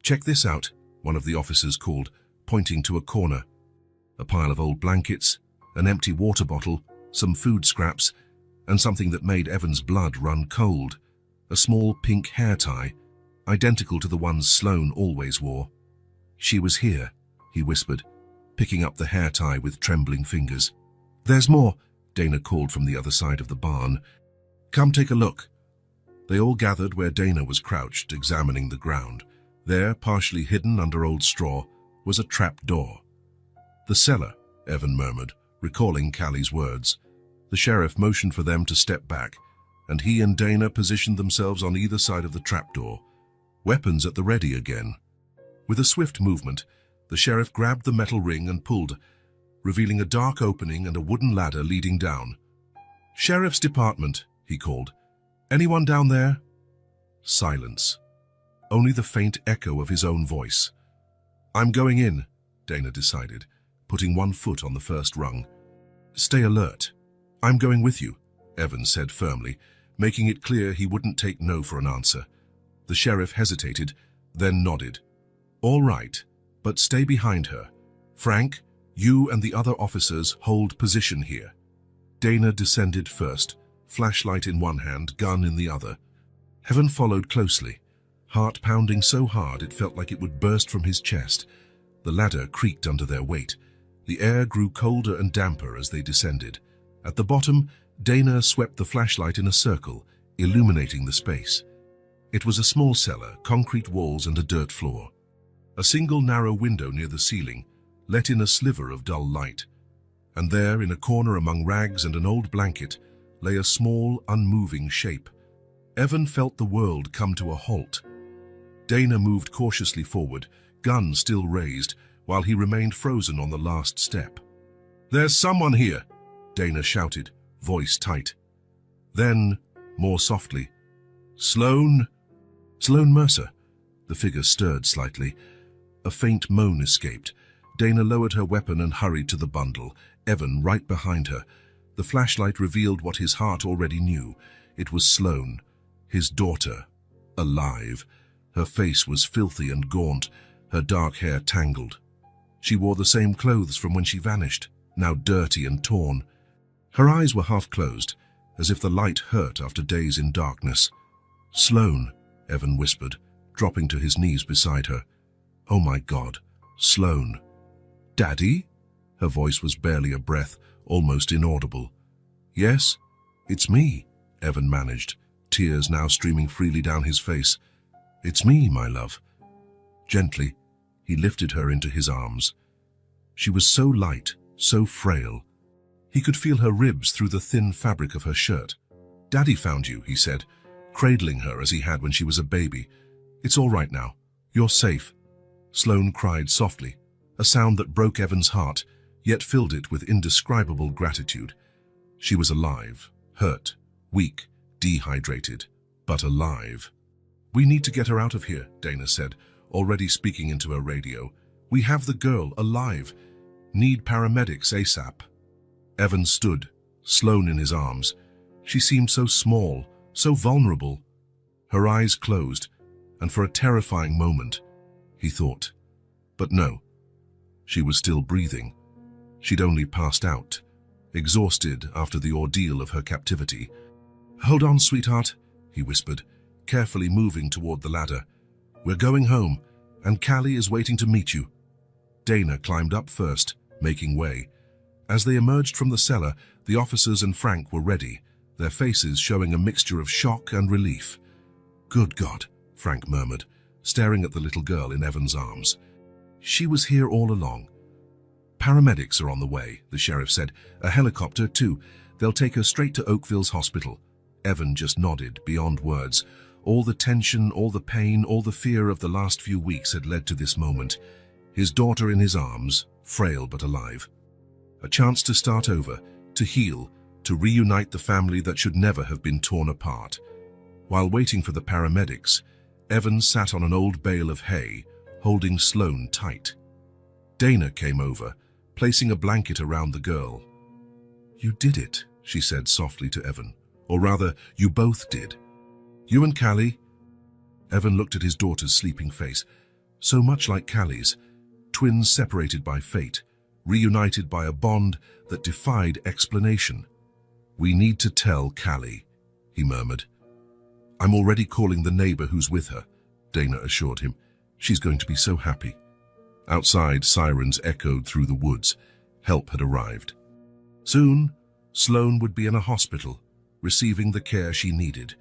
Check this out, one of the officers called, pointing to a corner. A pile of old blankets, an empty water bottle, some food scraps, and something that made Evan's blood run cold. A small pink hair tie, identical to the ones Sloan always wore. She was here, he whispered, picking up the hair tie with trembling fingers. There's more, Dana called from the other side of the barn. "Come take a look." They all gathered where Dana was crouched, examining the ground. There, partially hidden under old straw, was a trap door. "The cellar," Evan murmured, recalling Callie's words. The sheriff motioned for them to step back, and he and Dana positioned themselves on either side of the trapdoor, weapons at the ready again. With a swift movement, the sheriff grabbed the metal ring and pulled, revealing a dark opening and a wooden ladder leading down. "Sheriff's Department," he called. "Anyone down there?" Silence. Only the faint echo of his own voice. "I'm going in," Dana decided, putting one foot on the first rung. "Stay alert." "I'm going with you," Evan said firmly, making it clear he wouldn't take no for an answer. The sheriff hesitated, then nodded. "All right, but stay behind her. Frank, you and the other officers hold position here." Dana descended first, flashlight in one hand, gun in the other. Evan followed closely, heart pounding so hard it felt like it would burst from his chest. The ladder creaked under their weight. The air grew colder and damper as they descended. At the bottom, Dana swept the flashlight in a circle, illuminating the space. It was a small cellar, concrete walls and a dirt floor. A single narrow window near the ceiling let in a sliver of dull light. And there, in a corner among rags and an old blanket, lay a small, unmoving shape. Evan felt the world come to a halt. Dana moved cautiously forward, gun still raised, while he remained frozen on the last step. "There's someone here," Dana shouted, voice tight. Then, more softly, "Sloan?" "Sloan Mercer." The figure stirred slightly. A faint moan escaped. Dana lowered her weapon and hurried to the bundle, Evan right behind her. The flashlight revealed what his heart already knew. It was Sloan, his daughter, alive. Her face was filthy and gaunt, her dark hair tangled. She wore the same clothes from when she vanished, now dirty and torn. Her eyes were half closed, as if the light hurt after days in darkness. "Sloan," Evan whispered, dropping to his knees beside her. "Oh my God, Sloan." "Daddy?" Her voice was barely a breath, almost inaudible. "Yes, it's me," Evan managed, tears now streaming freely down his face. "It's me, my love." Gently, he lifted her into his arms. She was so light, so frail. He could feel her ribs through the thin fabric of her shirt. "Daddy found you," he said, cradling her as he had when she was a baby. "It's all right now. You're safe." Sloan cried softly, a sound that broke Evan's heart, yet filled it with indescribable gratitude. She was alive, hurt, weak, dehydrated, but alive. "We need to get her out of here," Dana said, already speaking into her radio. "We have the girl alive. Need paramedics ASAP." Evan stood, Sloan in his arms. She seemed so small, so vulnerable. Her eyes closed, and for a terrifying moment, he thought. But no, she was still breathing. She'd only passed out, exhausted after the ordeal of her captivity. "Hold on, sweetheart," he whispered, carefully moving toward the ladder. "We're going home, and Callie is waiting to meet you." Dana climbed up first, making way. As they emerged from the cellar, the officers and Frank were ready, their faces showing a mixture of shock and relief. "Good God," Frank murmured, staring at the little girl in Evan's arms. "She was here all along." "Paramedics are on the way," the sheriff said. "A helicopter, too. They'll take her straight to Oakville's hospital." Evan just nodded, beyond words. All the tension, all the pain, all the fear of the last few weeks had led to this moment. His daughter in his arms, frail but alive. A chance to start over, to heal, to reunite the family that should never have been torn apart. While waiting for the paramedics, Evan sat on an old bale of hay, holding Sloan tight. Dana came over, placing a blanket around the girl. "You did it," she said softly to Evan. "Or rather, you both did. You and Callie." Evan looked at his daughter's sleeping face, so much like Callie's, twins separated by fate, reunited by a bond that defied explanation. "We need to tell Callie," he murmured. "I'm already calling the neighbor who's with her," Dana assured him. "She's going to be so happy." Outside, sirens echoed through the woods. Help had arrived. Soon, Sloan would be in a hospital, receiving the care she needed.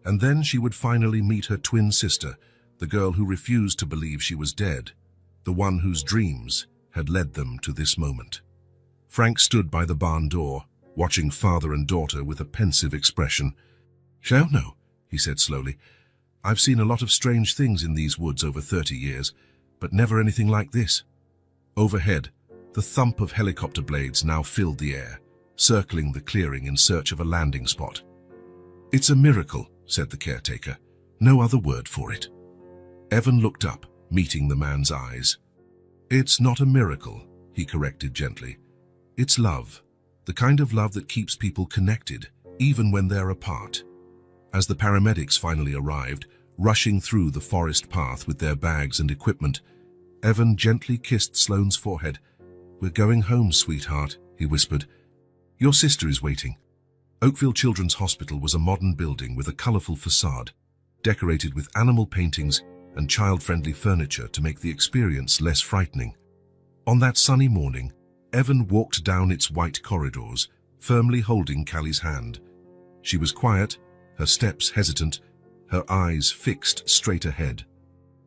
And then she would finally meet her twin sister, the girl who refused to believe she was dead, the one whose dreams had led them to this moment. Frank stood by the barn door, watching father and daughter with a pensive expression. "Shall no," he said slowly. "I've seen a lot of strange things in these woods over 30 years, but never anything like this." Overhead, the thump of helicopter blades now filled the air, circling the clearing in search of a landing spot. "It's a miracle," said the caretaker. "No other word for it." Evan looked up, meeting the man's eyes. "It's not a miracle," he corrected gently. "It's love, the kind of love that keeps people connected, even when they're apart." As the paramedics finally arrived, rushing through the forest path with their bags and equipment, Evan gently kissed Sloan's forehead. "We're going home, sweetheart," he whispered. "Your sister is waiting." Oakville Children's Hospital was a modern building with a colorful facade, decorated with animal paintings and child-friendly furniture to make the experience less frightening. On that sunny morning, Evan walked down its white corridors, firmly holding Callie's hand. She was quiet, her steps hesitant, her eyes fixed straight ahead.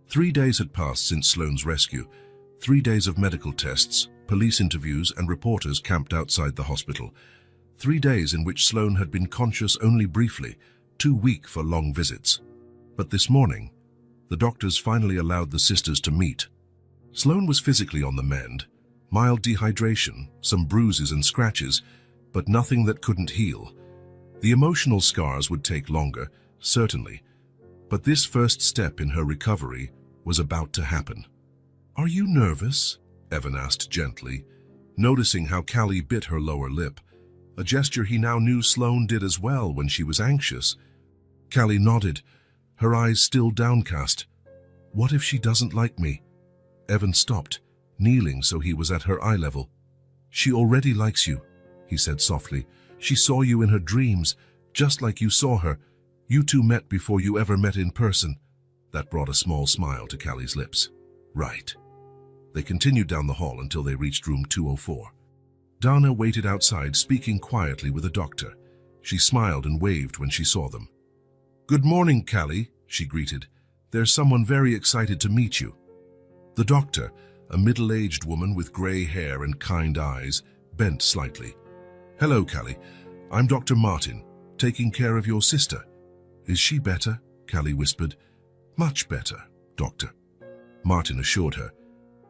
3 days had passed since Sloan's rescue, 3 days of medical tests, police interviews, and reporters camped outside the hospital. 3 days in which Sloan had been conscious only briefly, too weak for long visits. But this morning, the doctors finally allowed the sisters to meet. Sloan was physically on the mend, mild dehydration, some bruises and scratches, but nothing that couldn't heal. The emotional scars would take longer, certainly, but this first step in her recovery was about to happen. "Are you nervous?" Evan asked gently, noticing how Callie bit her lower lip, a gesture he now knew Sloan did as well when she was anxious. Callie nodded, her eyes still downcast. "What if she doesn't like me?" Evan stopped, kneeling so he was at her eye level. "She already likes you," he said softly. "She saw you in her dreams, just like you saw her. You two met before you ever met in person." That brought a small smile to Callie's lips. "Right." They continued down the hall until they reached room 204. Dana waited outside, speaking quietly with a doctor. She smiled and waved when she saw them. "Good morning, Callie," she greeted. "There's someone very excited to meet you." The doctor, a middle-aged woman with gray hair and kind eyes, bent slightly. "Hello, Callie. I'm Dr. Martin, taking care of your sister." "Is she better?" Callie whispered. "Much better, doctor," Martin assured her.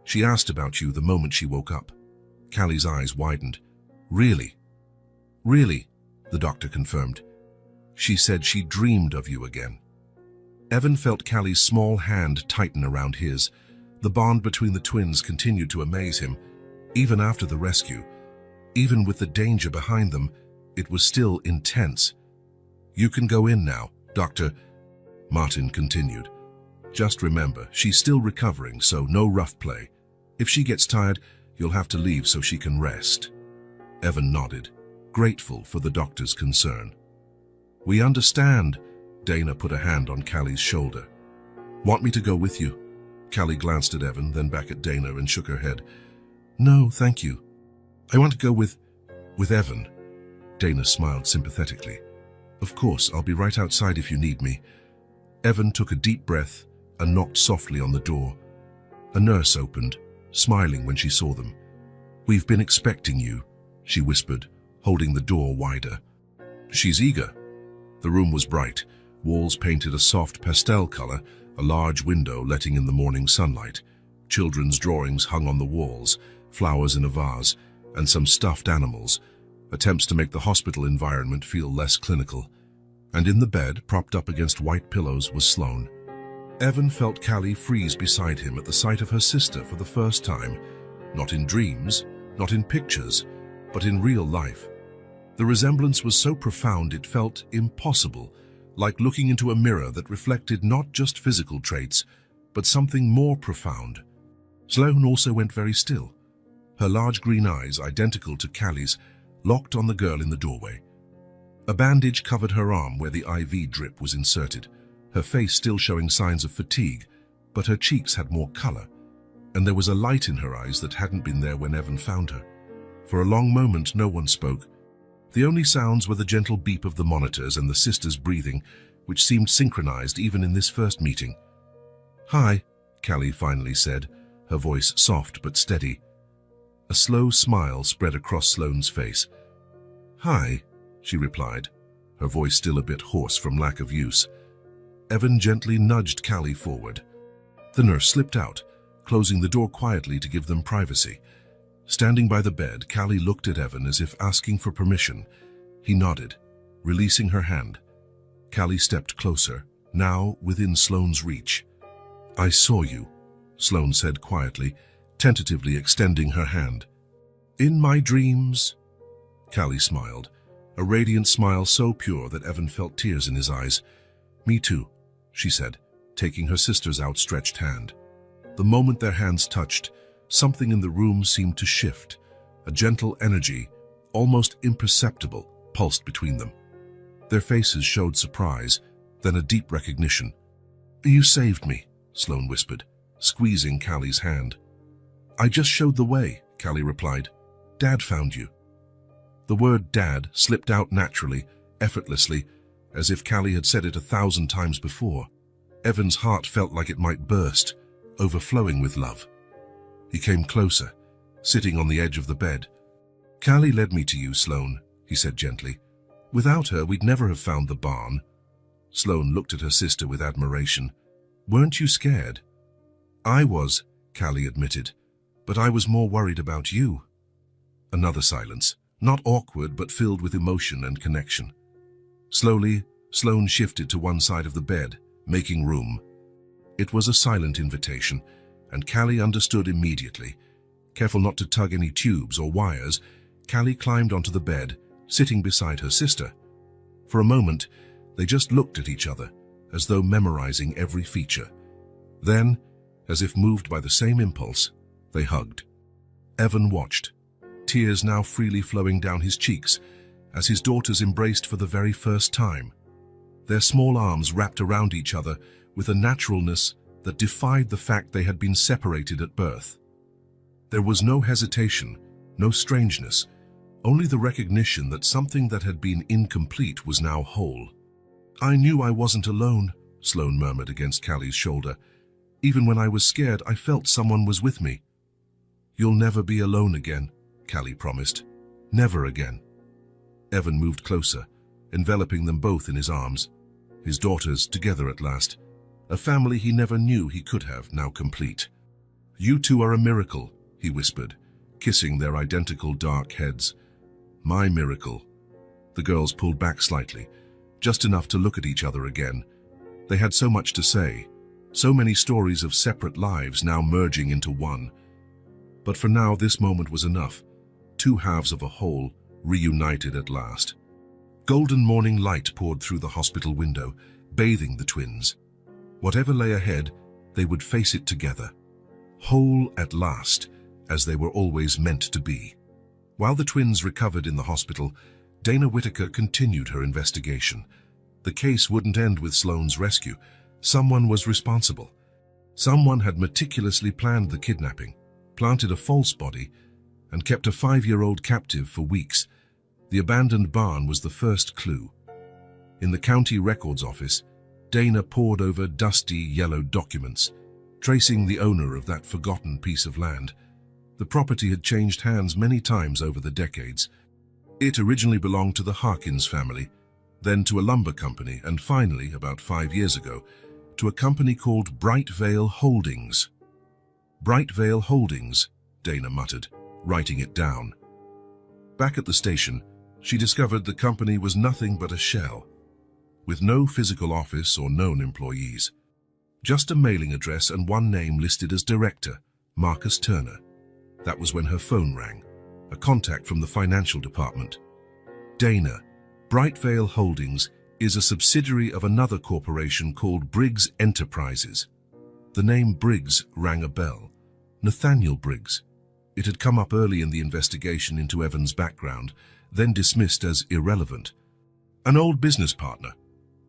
"She asked about you the moment she woke up." Callie's eyes widened. "Really?" "Really," the doctor confirmed. "She said she dreamed of you again." Evan felt Callie's small hand tighten around his. The bond between the twins continued to amaze him. Even after the rescue, even with the danger behind them, it was still intense. "You can go in now, Doctor," Martin continued. "Just remember, she's still recovering, so no rough play. If she gets tired, you'll have to leave so she can rest." Evan nodded, grateful for the doctor's concern. "We understand." Dana put a hand on Callie's shoulder. "Want me to go with you?" Callie glanced at Evan, then back at Dana and shook her head. "No, thank you. I want to go with Evan." Dana smiled sympathetically. "Of course, I'll be right outside if you need me." Evan took a deep breath and knocked softly on the door. A nurse opened, smiling when she saw them. "We've been expecting you," she whispered, holding the door wider. "She's eager." The room was bright, walls painted a soft pastel color, a large window letting in the morning sunlight. Children's drawings hung on the walls, flowers in a vase, and some stuffed animals, attempts to make the hospital environment feel less clinical. And in the bed, propped up against white pillows, was Sloan. Evan felt Callie freeze beside him at the sight of her sister for the first time, not in dreams, not in pictures, but in real life. The resemblance was so profound it felt impossible, like looking into a mirror that reflected not just physical traits, but something more profound. Sloan also went very still. Her large green eyes, identical to Callie's, locked on the girl in the doorway. A bandage covered her arm where the IV drip was inserted, her face still showing signs of fatigue, but her cheeks had more color, and there was a light in her eyes that hadn't been there when Evan found her. For a long moment, no one spoke. The only sounds were the gentle beep of the monitors and the sisters' breathing, which seemed synchronized even in this first meeting. "Hi," Callie finally said, her voice soft but steady. A slow smile spread across Sloan's face. "Hi," she replied, her voice still a bit hoarse from lack of use. Evan gently nudged Callie forward. The nurse slipped out, closing the door quietly to give them privacy. Standing by the bed, Callie looked at Evan as if asking for permission. He nodded, releasing her hand. Callie stepped closer, now within Sloan's reach. "I saw you," Sloan said quietly, tentatively extending her hand. "In my dreams?" Callie smiled, a radiant smile so pure that Evan felt tears in his eyes. "Me too," she said, taking her sister's outstretched hand. The moment their hands touched, something in the room seemed to shift. A gentle energy, almost imperceptible, pulsed between them. Their faces showed surprise, then a deep recognition. "You saved me," Sloan whispered, squeezing Callie's hand. "I just showed the way," Callie replied. "Dad found you." The word "dad" slipped out naturally, effortlessly, as if Callie had said it 1,000 times before. Evan's heart felt like it might burst, overflowing with love. He came closer, sitting on the edge of the bed. "Callie led me to you, Sloan," he said gently. "Without her, we'd never have found the barn." Sloan looked at her sister with admiration. "Weren't you scared?" "I was," Callie admitted, "but I was more worried about you." Another silence, not awkward but filled with emotion and connection. Slowly, Sloan shifted to one side of the bed, making room. It was a silent invitation, and Callie understood immediately. Careful not to tug any tubes or wires, Callie climbed onto the bed, sitting beside her sister. For a moment, they just looked at each other, as though memorizing every feature. Then, as if moved by the same impulse, they hugged. Evan watched, tears now freely flowing down his cheeks, as his daughters embraced for the very first time. Their small arms wrapped around each other with a naturalness that defied the fact they had been separated at birth. There was no hesitation, no strangeness, only the recognition that something that had been incomplete was now whole. "I knew I wasn't alone," Sloan murmured against Callie's shoulder. "Even when I was scared, I felt someone was with me." "You'll never be alone again," Callie promised. "Never again." Evan moved closer, enveloping them both in his arms. His daughters together at last. A family he never knew he could have, now complete. "You two are a miracle," he whispered, kissing their identical dark heads. "My miracle." The girls pulled back slightly, just enough to look at each other again. They had so much to say, so many stories of separate lives now merging into one. But for now, this moment was enough. Two halves of a whole, reunited at last. Golden morning light poured through the hospital window, bathing the twins. Whatever lay ahead, they would face it together. Whole at last, as they were always meant to be. While the twins recovered in the hospital, Dana Whitaker continued her investigation. The case wouldn't end with Sloan's rescue. Someone was responsible. Someone had meticulously planned the kidnapping, planted a false body, and kept a 5-year-old captive for weeks. The abandoned barn was the first clue. In the county records office, Dana pored over dusty yellow documents, tracing the owner of that forgotten piece of land. The property had changed hands many times over the decades. It originally belonged to the Harkins family, then to a lumber company, and finally, about 5 years ago, to a company called Bright Vale Holdings. "Bright Vale Holdings," Dana muttered, writing it down. Back at the station, she discovered the company was nothing but a shell, with no physical office or known employees. Just a mailing address and one name listed as director, Marcus Turner. That was when her phone rang, a contact from the financial department. "Dana, Bright Vale Holdings is a subsidiary of another corporation called Briggs Enterprises." The name Briggs rang a bell. Nathaniel Briggs. It had come up early in the investigation into Evan's background, then dismissed as irrelevant. An old business partner.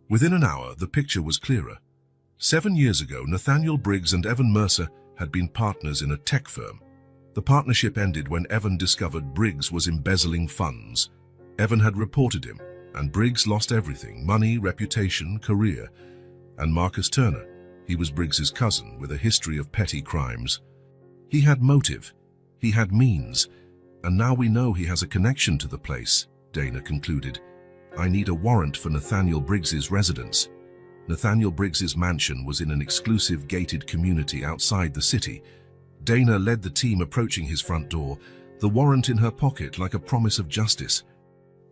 Within an hour, the picture was clearer. 7 years ago, Nathaniel Briggs and Evan Mercer had been partners in a tech firm. The partnership ended when Evan discovered Briggs was embezzling funds. Evan had reported him, and Briggs lost everything: money, reputation, career. And Marcus Turner, he was Briggs's cousin with a history of petty crimes. He had motive, he had means, and now we know he has a connection to the place, Dana concluded. I need a warrant for Nathaniel Briggs's residence. Nathaniel Briggs's mansion was in an exclusive gated community outside the city. Dana led the team approaching his front door, the warrant in her pocket like a promise of justice.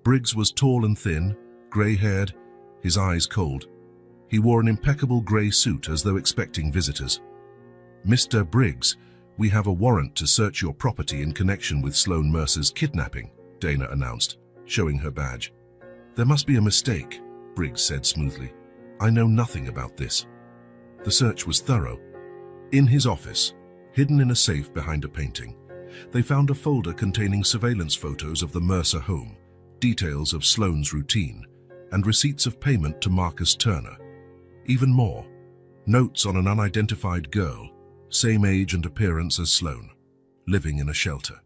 Briggs was tall and thin, grey-haired, his eyes cold. He wore an impeccable grey suit as though expecting visitors. Mr. Briggs, we have a warrant to search your property in connection with Sloan Mercer's kidnapping, Dana announced, showing her badge. There must be a mistake, Briggs said smoothly. I know nothing about this. The search was thorough. In his office, hidden in a safe behind a painting, they found a folder containing surveillance photos of the Mercer home, details of Sloan's routine, and receipts of payment to Marcus Turner. Even more, notes on an unidentified girl, same age and appearance as Sloan, living in a shelter.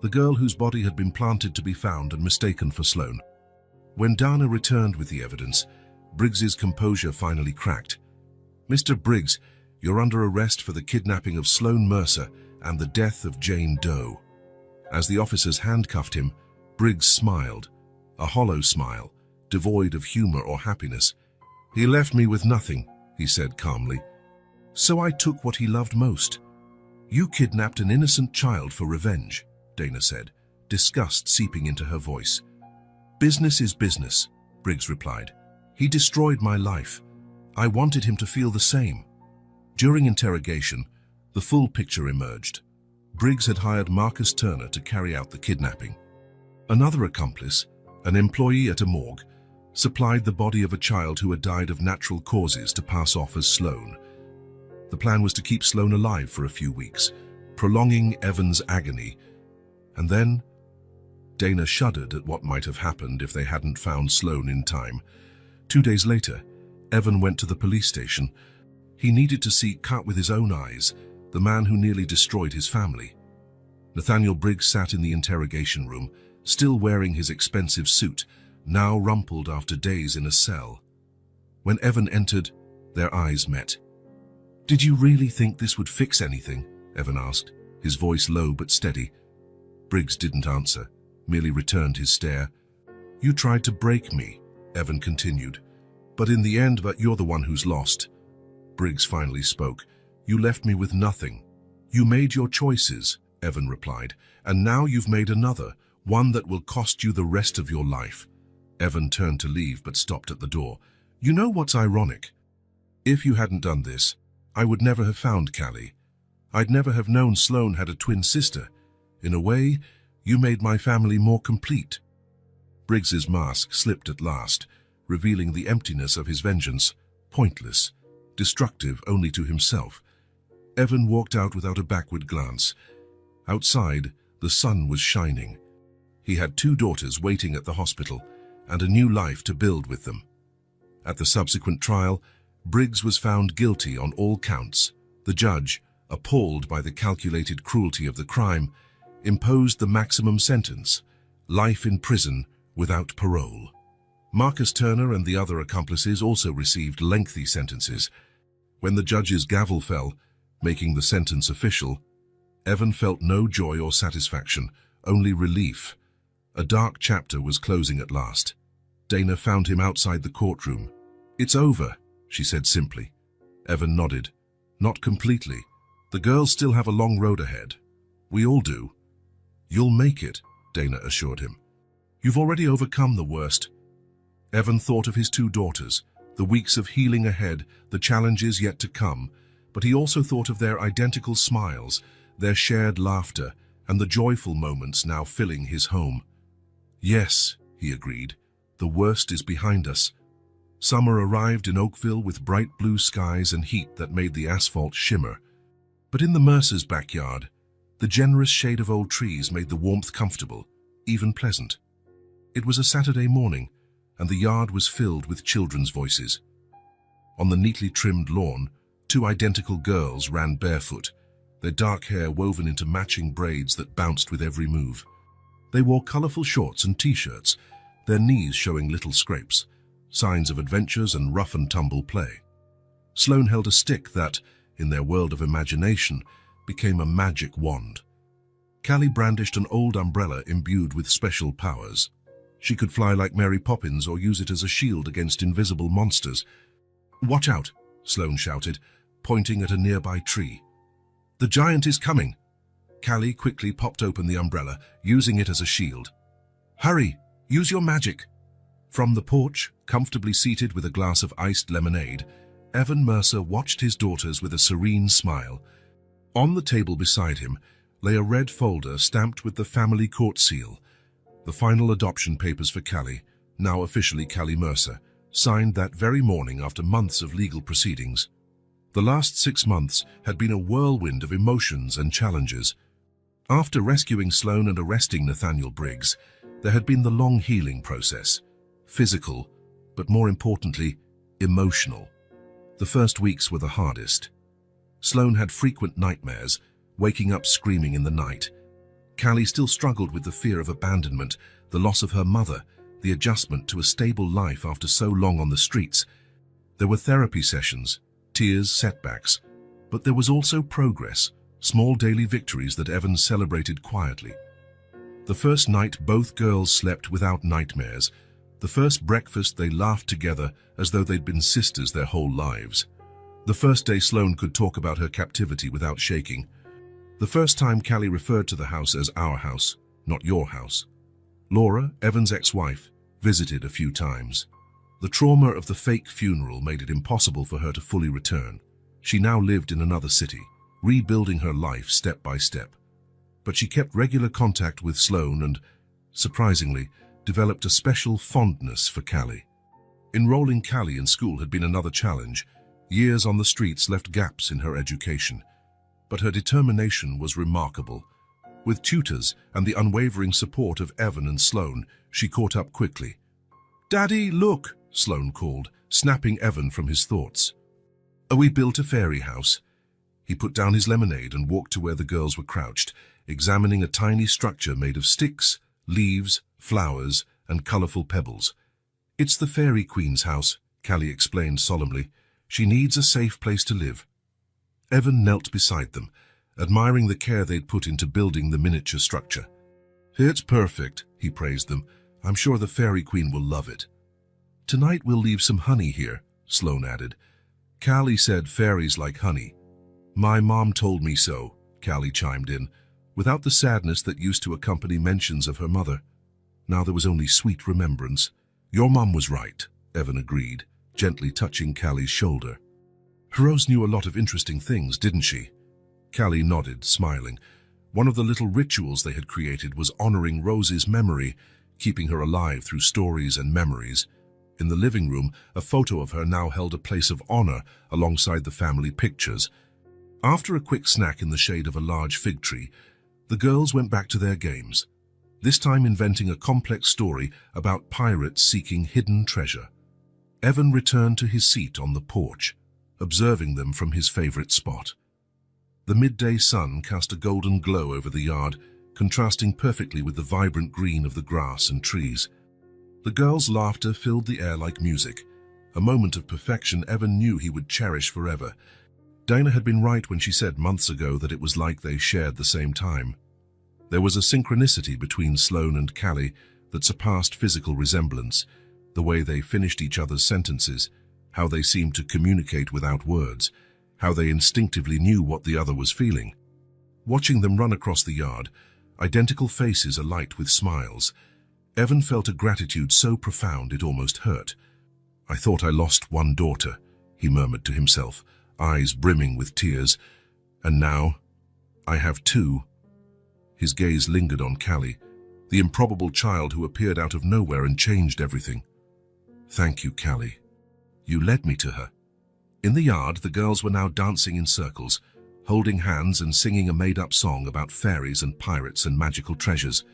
The girl whose body had been planted to be found and mistaken for Sloan. When Dana returned with the evidence, Briggs's composure finally cracked. Mr. Briggs, you're under arrest for the kidnapping of Sloan Mercer and the death of Jane Doe. As the officers handcuffed him, Briggs smiled, a hollow smile, devoid of humor or happiness. He left me with nothing, he said calmly. So I took what he loved most. You kidnapped an innocent child for revenge, Dana said, disgust seeping into her voice. Business is business, Briggs replied. He destroyed my life. I wanted him to feel the same. During interrogation, the full picture emerged. Briggs had hired Marcus Turner to carry out the kidnapping. Another accomplice, an employee at a morgue, supplied the body of a child who had died of natural causes to pass off as Sloan. The plan was to keep Sloan alive for a few weeks, prolonging Evan's agony. And then, Dana shuddered at what might have happened if they hadn't found Sloan in time. 2 days later, Evan went to the police station. He needed to see cut with his own eyes the man who nearly destroyed his family. Nathaniel Briggs sat in the interrogation room, still wearing his expensive suit, now rumpled after days in a cell. When Evan entered, their eyes met. Did you really think this would fix anything? Evan asked, his voice low but steady. Briggs didn't answer, merely returned his stare. You tried to break me, Evan continued, but in the end, you're the one who's lost. Briggs finally spoke. You left me with nothing. You made your choices, Evan replied, and now you've made another, one that will cost you the rest of your life. Evan turned to leave but stopped at the door. You know what's ironic? If you hadn't done this, I would never have found Callie. I'd never have known Sloan had a twin sister. In a way, you made my family more complete. Briggs's mask slipped at last, revealing the emptiness of his vengeance, pointless, destructive only to himself. Evan walked out without a backward glance. Outside, the sun was shining. He had 2 daughters waiting at the hospital, and a new life to build with them. At the subsequent trial, Briggs was found guilty on all counts. The judge, appalled by the calculated cruelty of the crime, imposed the maximum sentence, life in prison without parole. Marcus Turner and the other accomplices also received lengthy sentences. When the judge's gavel fell, making the sentence official, Evan felt no joy or satisfaction, only relief. A dark chapter was closing at last. Dana found him outside the courtroom. It's over, she said simply. Evan nodded. Not completely. The girls still have a long road ahead. We all do. You'll make it, Dana assured him. You've already overcome the worst. Evan thought of his 2 daughters, the weeks of healing ahead, the challenges yet to come, but he also thought of their identical smiles, their shared laughter, and the joyful moments now filling his home. Yes, he agreed, the worst is behind us. Summer arrived in Oakville with bright blue skies and heat that made the asphalt shimmer. But in the Mercer's backyard, the generous shade of old trees made the warmth comfortable, even pleasant. It was a Saturday morning, and the yard was filled with children's voices. On the neatly trimmed lawn, 2 identical girls ran barefoot, their dark hair woven into matching braids that bounced with every move. They wore colorful shorts and t-shirts, their knees showing little scrapes, signs of adventures and rough-and-tumble play. Sloan held a stick that, in their world of imagination, became a magic wand. Callie brandished an old umbrella imbued with special powers. She could fly like Mary Poppins or use it as a shield against invisible monsters. "Watch out," Sloan shouted, pointing at a nearby tree. "The giant is coming." Callie quickly popped open the umbrella, using it as a shield. "Hurry, use your magic." From the porch, comfortably seated with a glass of iced lemonade, Evan Mercer watched his daughters with a serene smile. On the table beside him lay a red folder stamped with the family court seal, the final adoption papers for Callie, now officially Callie Mercer, signed that very morning after months of legal proceedings. The last 6 months had been a whirlwind of emotions and challenges. After rescuing Sloan and arresting Nathaniel Briggs, there had been the long healing process, physical, but more importantly, emotional. The first weeks were the hardest. Sloan had frequent nightmares, waking up screaming in the night. Callie still struggled with the fear of abandonment, the loss of her mother, the adjustment to a stable life after so long on the streets. There were therapy sessions, tears, setbacks, but there was also progress, small daily victories that Evan celebrated quietly. The first night both girls slept without nightmares. The first breakfast they laughed together as though they'd been sisters their whole lives. The first day Sloan could talk about her captivity without shaking. The first time Callie referred to the house as our house, not your house. Laura, Evan's ex-wife, visited a few times. The trauma of the fake funeral made it impossible for her to fully return. She now lived in another city, rebuilding her life step by step. But she kept regular contact with Sloan and, surprisingly, developed a special fondness for Callie. Enrolling Callie in school had been another challenge. Years on the streets left gaps in her education. But her determination was remarkable. With tutors and the unwavering support of Evan and Sloan, she caught up quickly. "Daddy, look!" Sloan called, snapping Evan from his thoughts. "We built a fairy house." He put down his lemonade and walked to where the girls were crouched, examining a tiny structure made of sticks, leaves, flowers, and colorful pebbles. "It's the Fairy Queen's house," Callie explained solemnly. "She needs a safe place to live." Evan knelt beside them, admiring the care they'd put into building the miniature structure. "It's perfect," he praised them. "I'm sure the Fairy Queen will love it." "Tonight we'll leave some honey here," Sloan added. "Callie said fairies like honey." "My mom told me so," Callie chimed in, without the sadness that used to accompany mentions of her mother. Now there was only sweet remembrance. "Your mom was right," Evan agreed, gently touching Callie's shoulder. "Rose knew a lot of interesting things, didn't she?" Callie nodded, smiling. One of the little rituals they had created was honoring Rose's memory, keeping her alive through stories and memories. In the living room, a photo of her now held a place of honor alongside the family pictures. After a quick snack in the shade of a large fig tree, the girls went back to their games, this time inventing a complex story about pirates seeking hidden treasure. Evan returned to his seat on the porch, observing them from his favorite spot. The midday sun cast a golden glow over the yard, contrasting perfectly with the vibrant green of the grass and trees. The girls' laughter filled the air like music, a moment of perfection Evan knew he would cherish forever. Dana had been right when she said months ago that it was like they shared the same time. There was a synchronicity between Sloan and Callie that surpassed physical resemblance, the way they finished each other's sentences, how they seemed to communicate without words, how they instinctively knew what the other was feeling. Watching them run across the yard, identical faces alight with smiles, Evan felt a gratitude so profound it almost hurt. "I thought I lost one daughter," he murmured to himself, eyes brimming with tears. "And now, I have two." His gaze lingered on Callie, the improbable child who appeared out of nowhere and changed everything. "Thank you, Callie. You led me to her." In the yard, the girls were now dancing in circles, holding hands and singing a made-up song about fairies and pirates and magical treasures.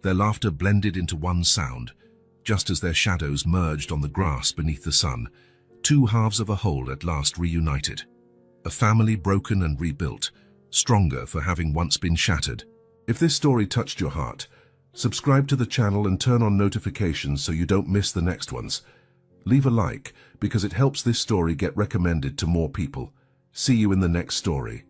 Their laughter blended into one sound, just as their shadows merged on the grass beneath the sun, two halves of a whole at last reunited. A family broken and rebuilt, stronger for having once been shattered. If this story touched your heart, Subscribe to the channel and turn on notifications so you don't miss the next ones. Leave a like because it helps this story get recommended to more people. See you in the next story.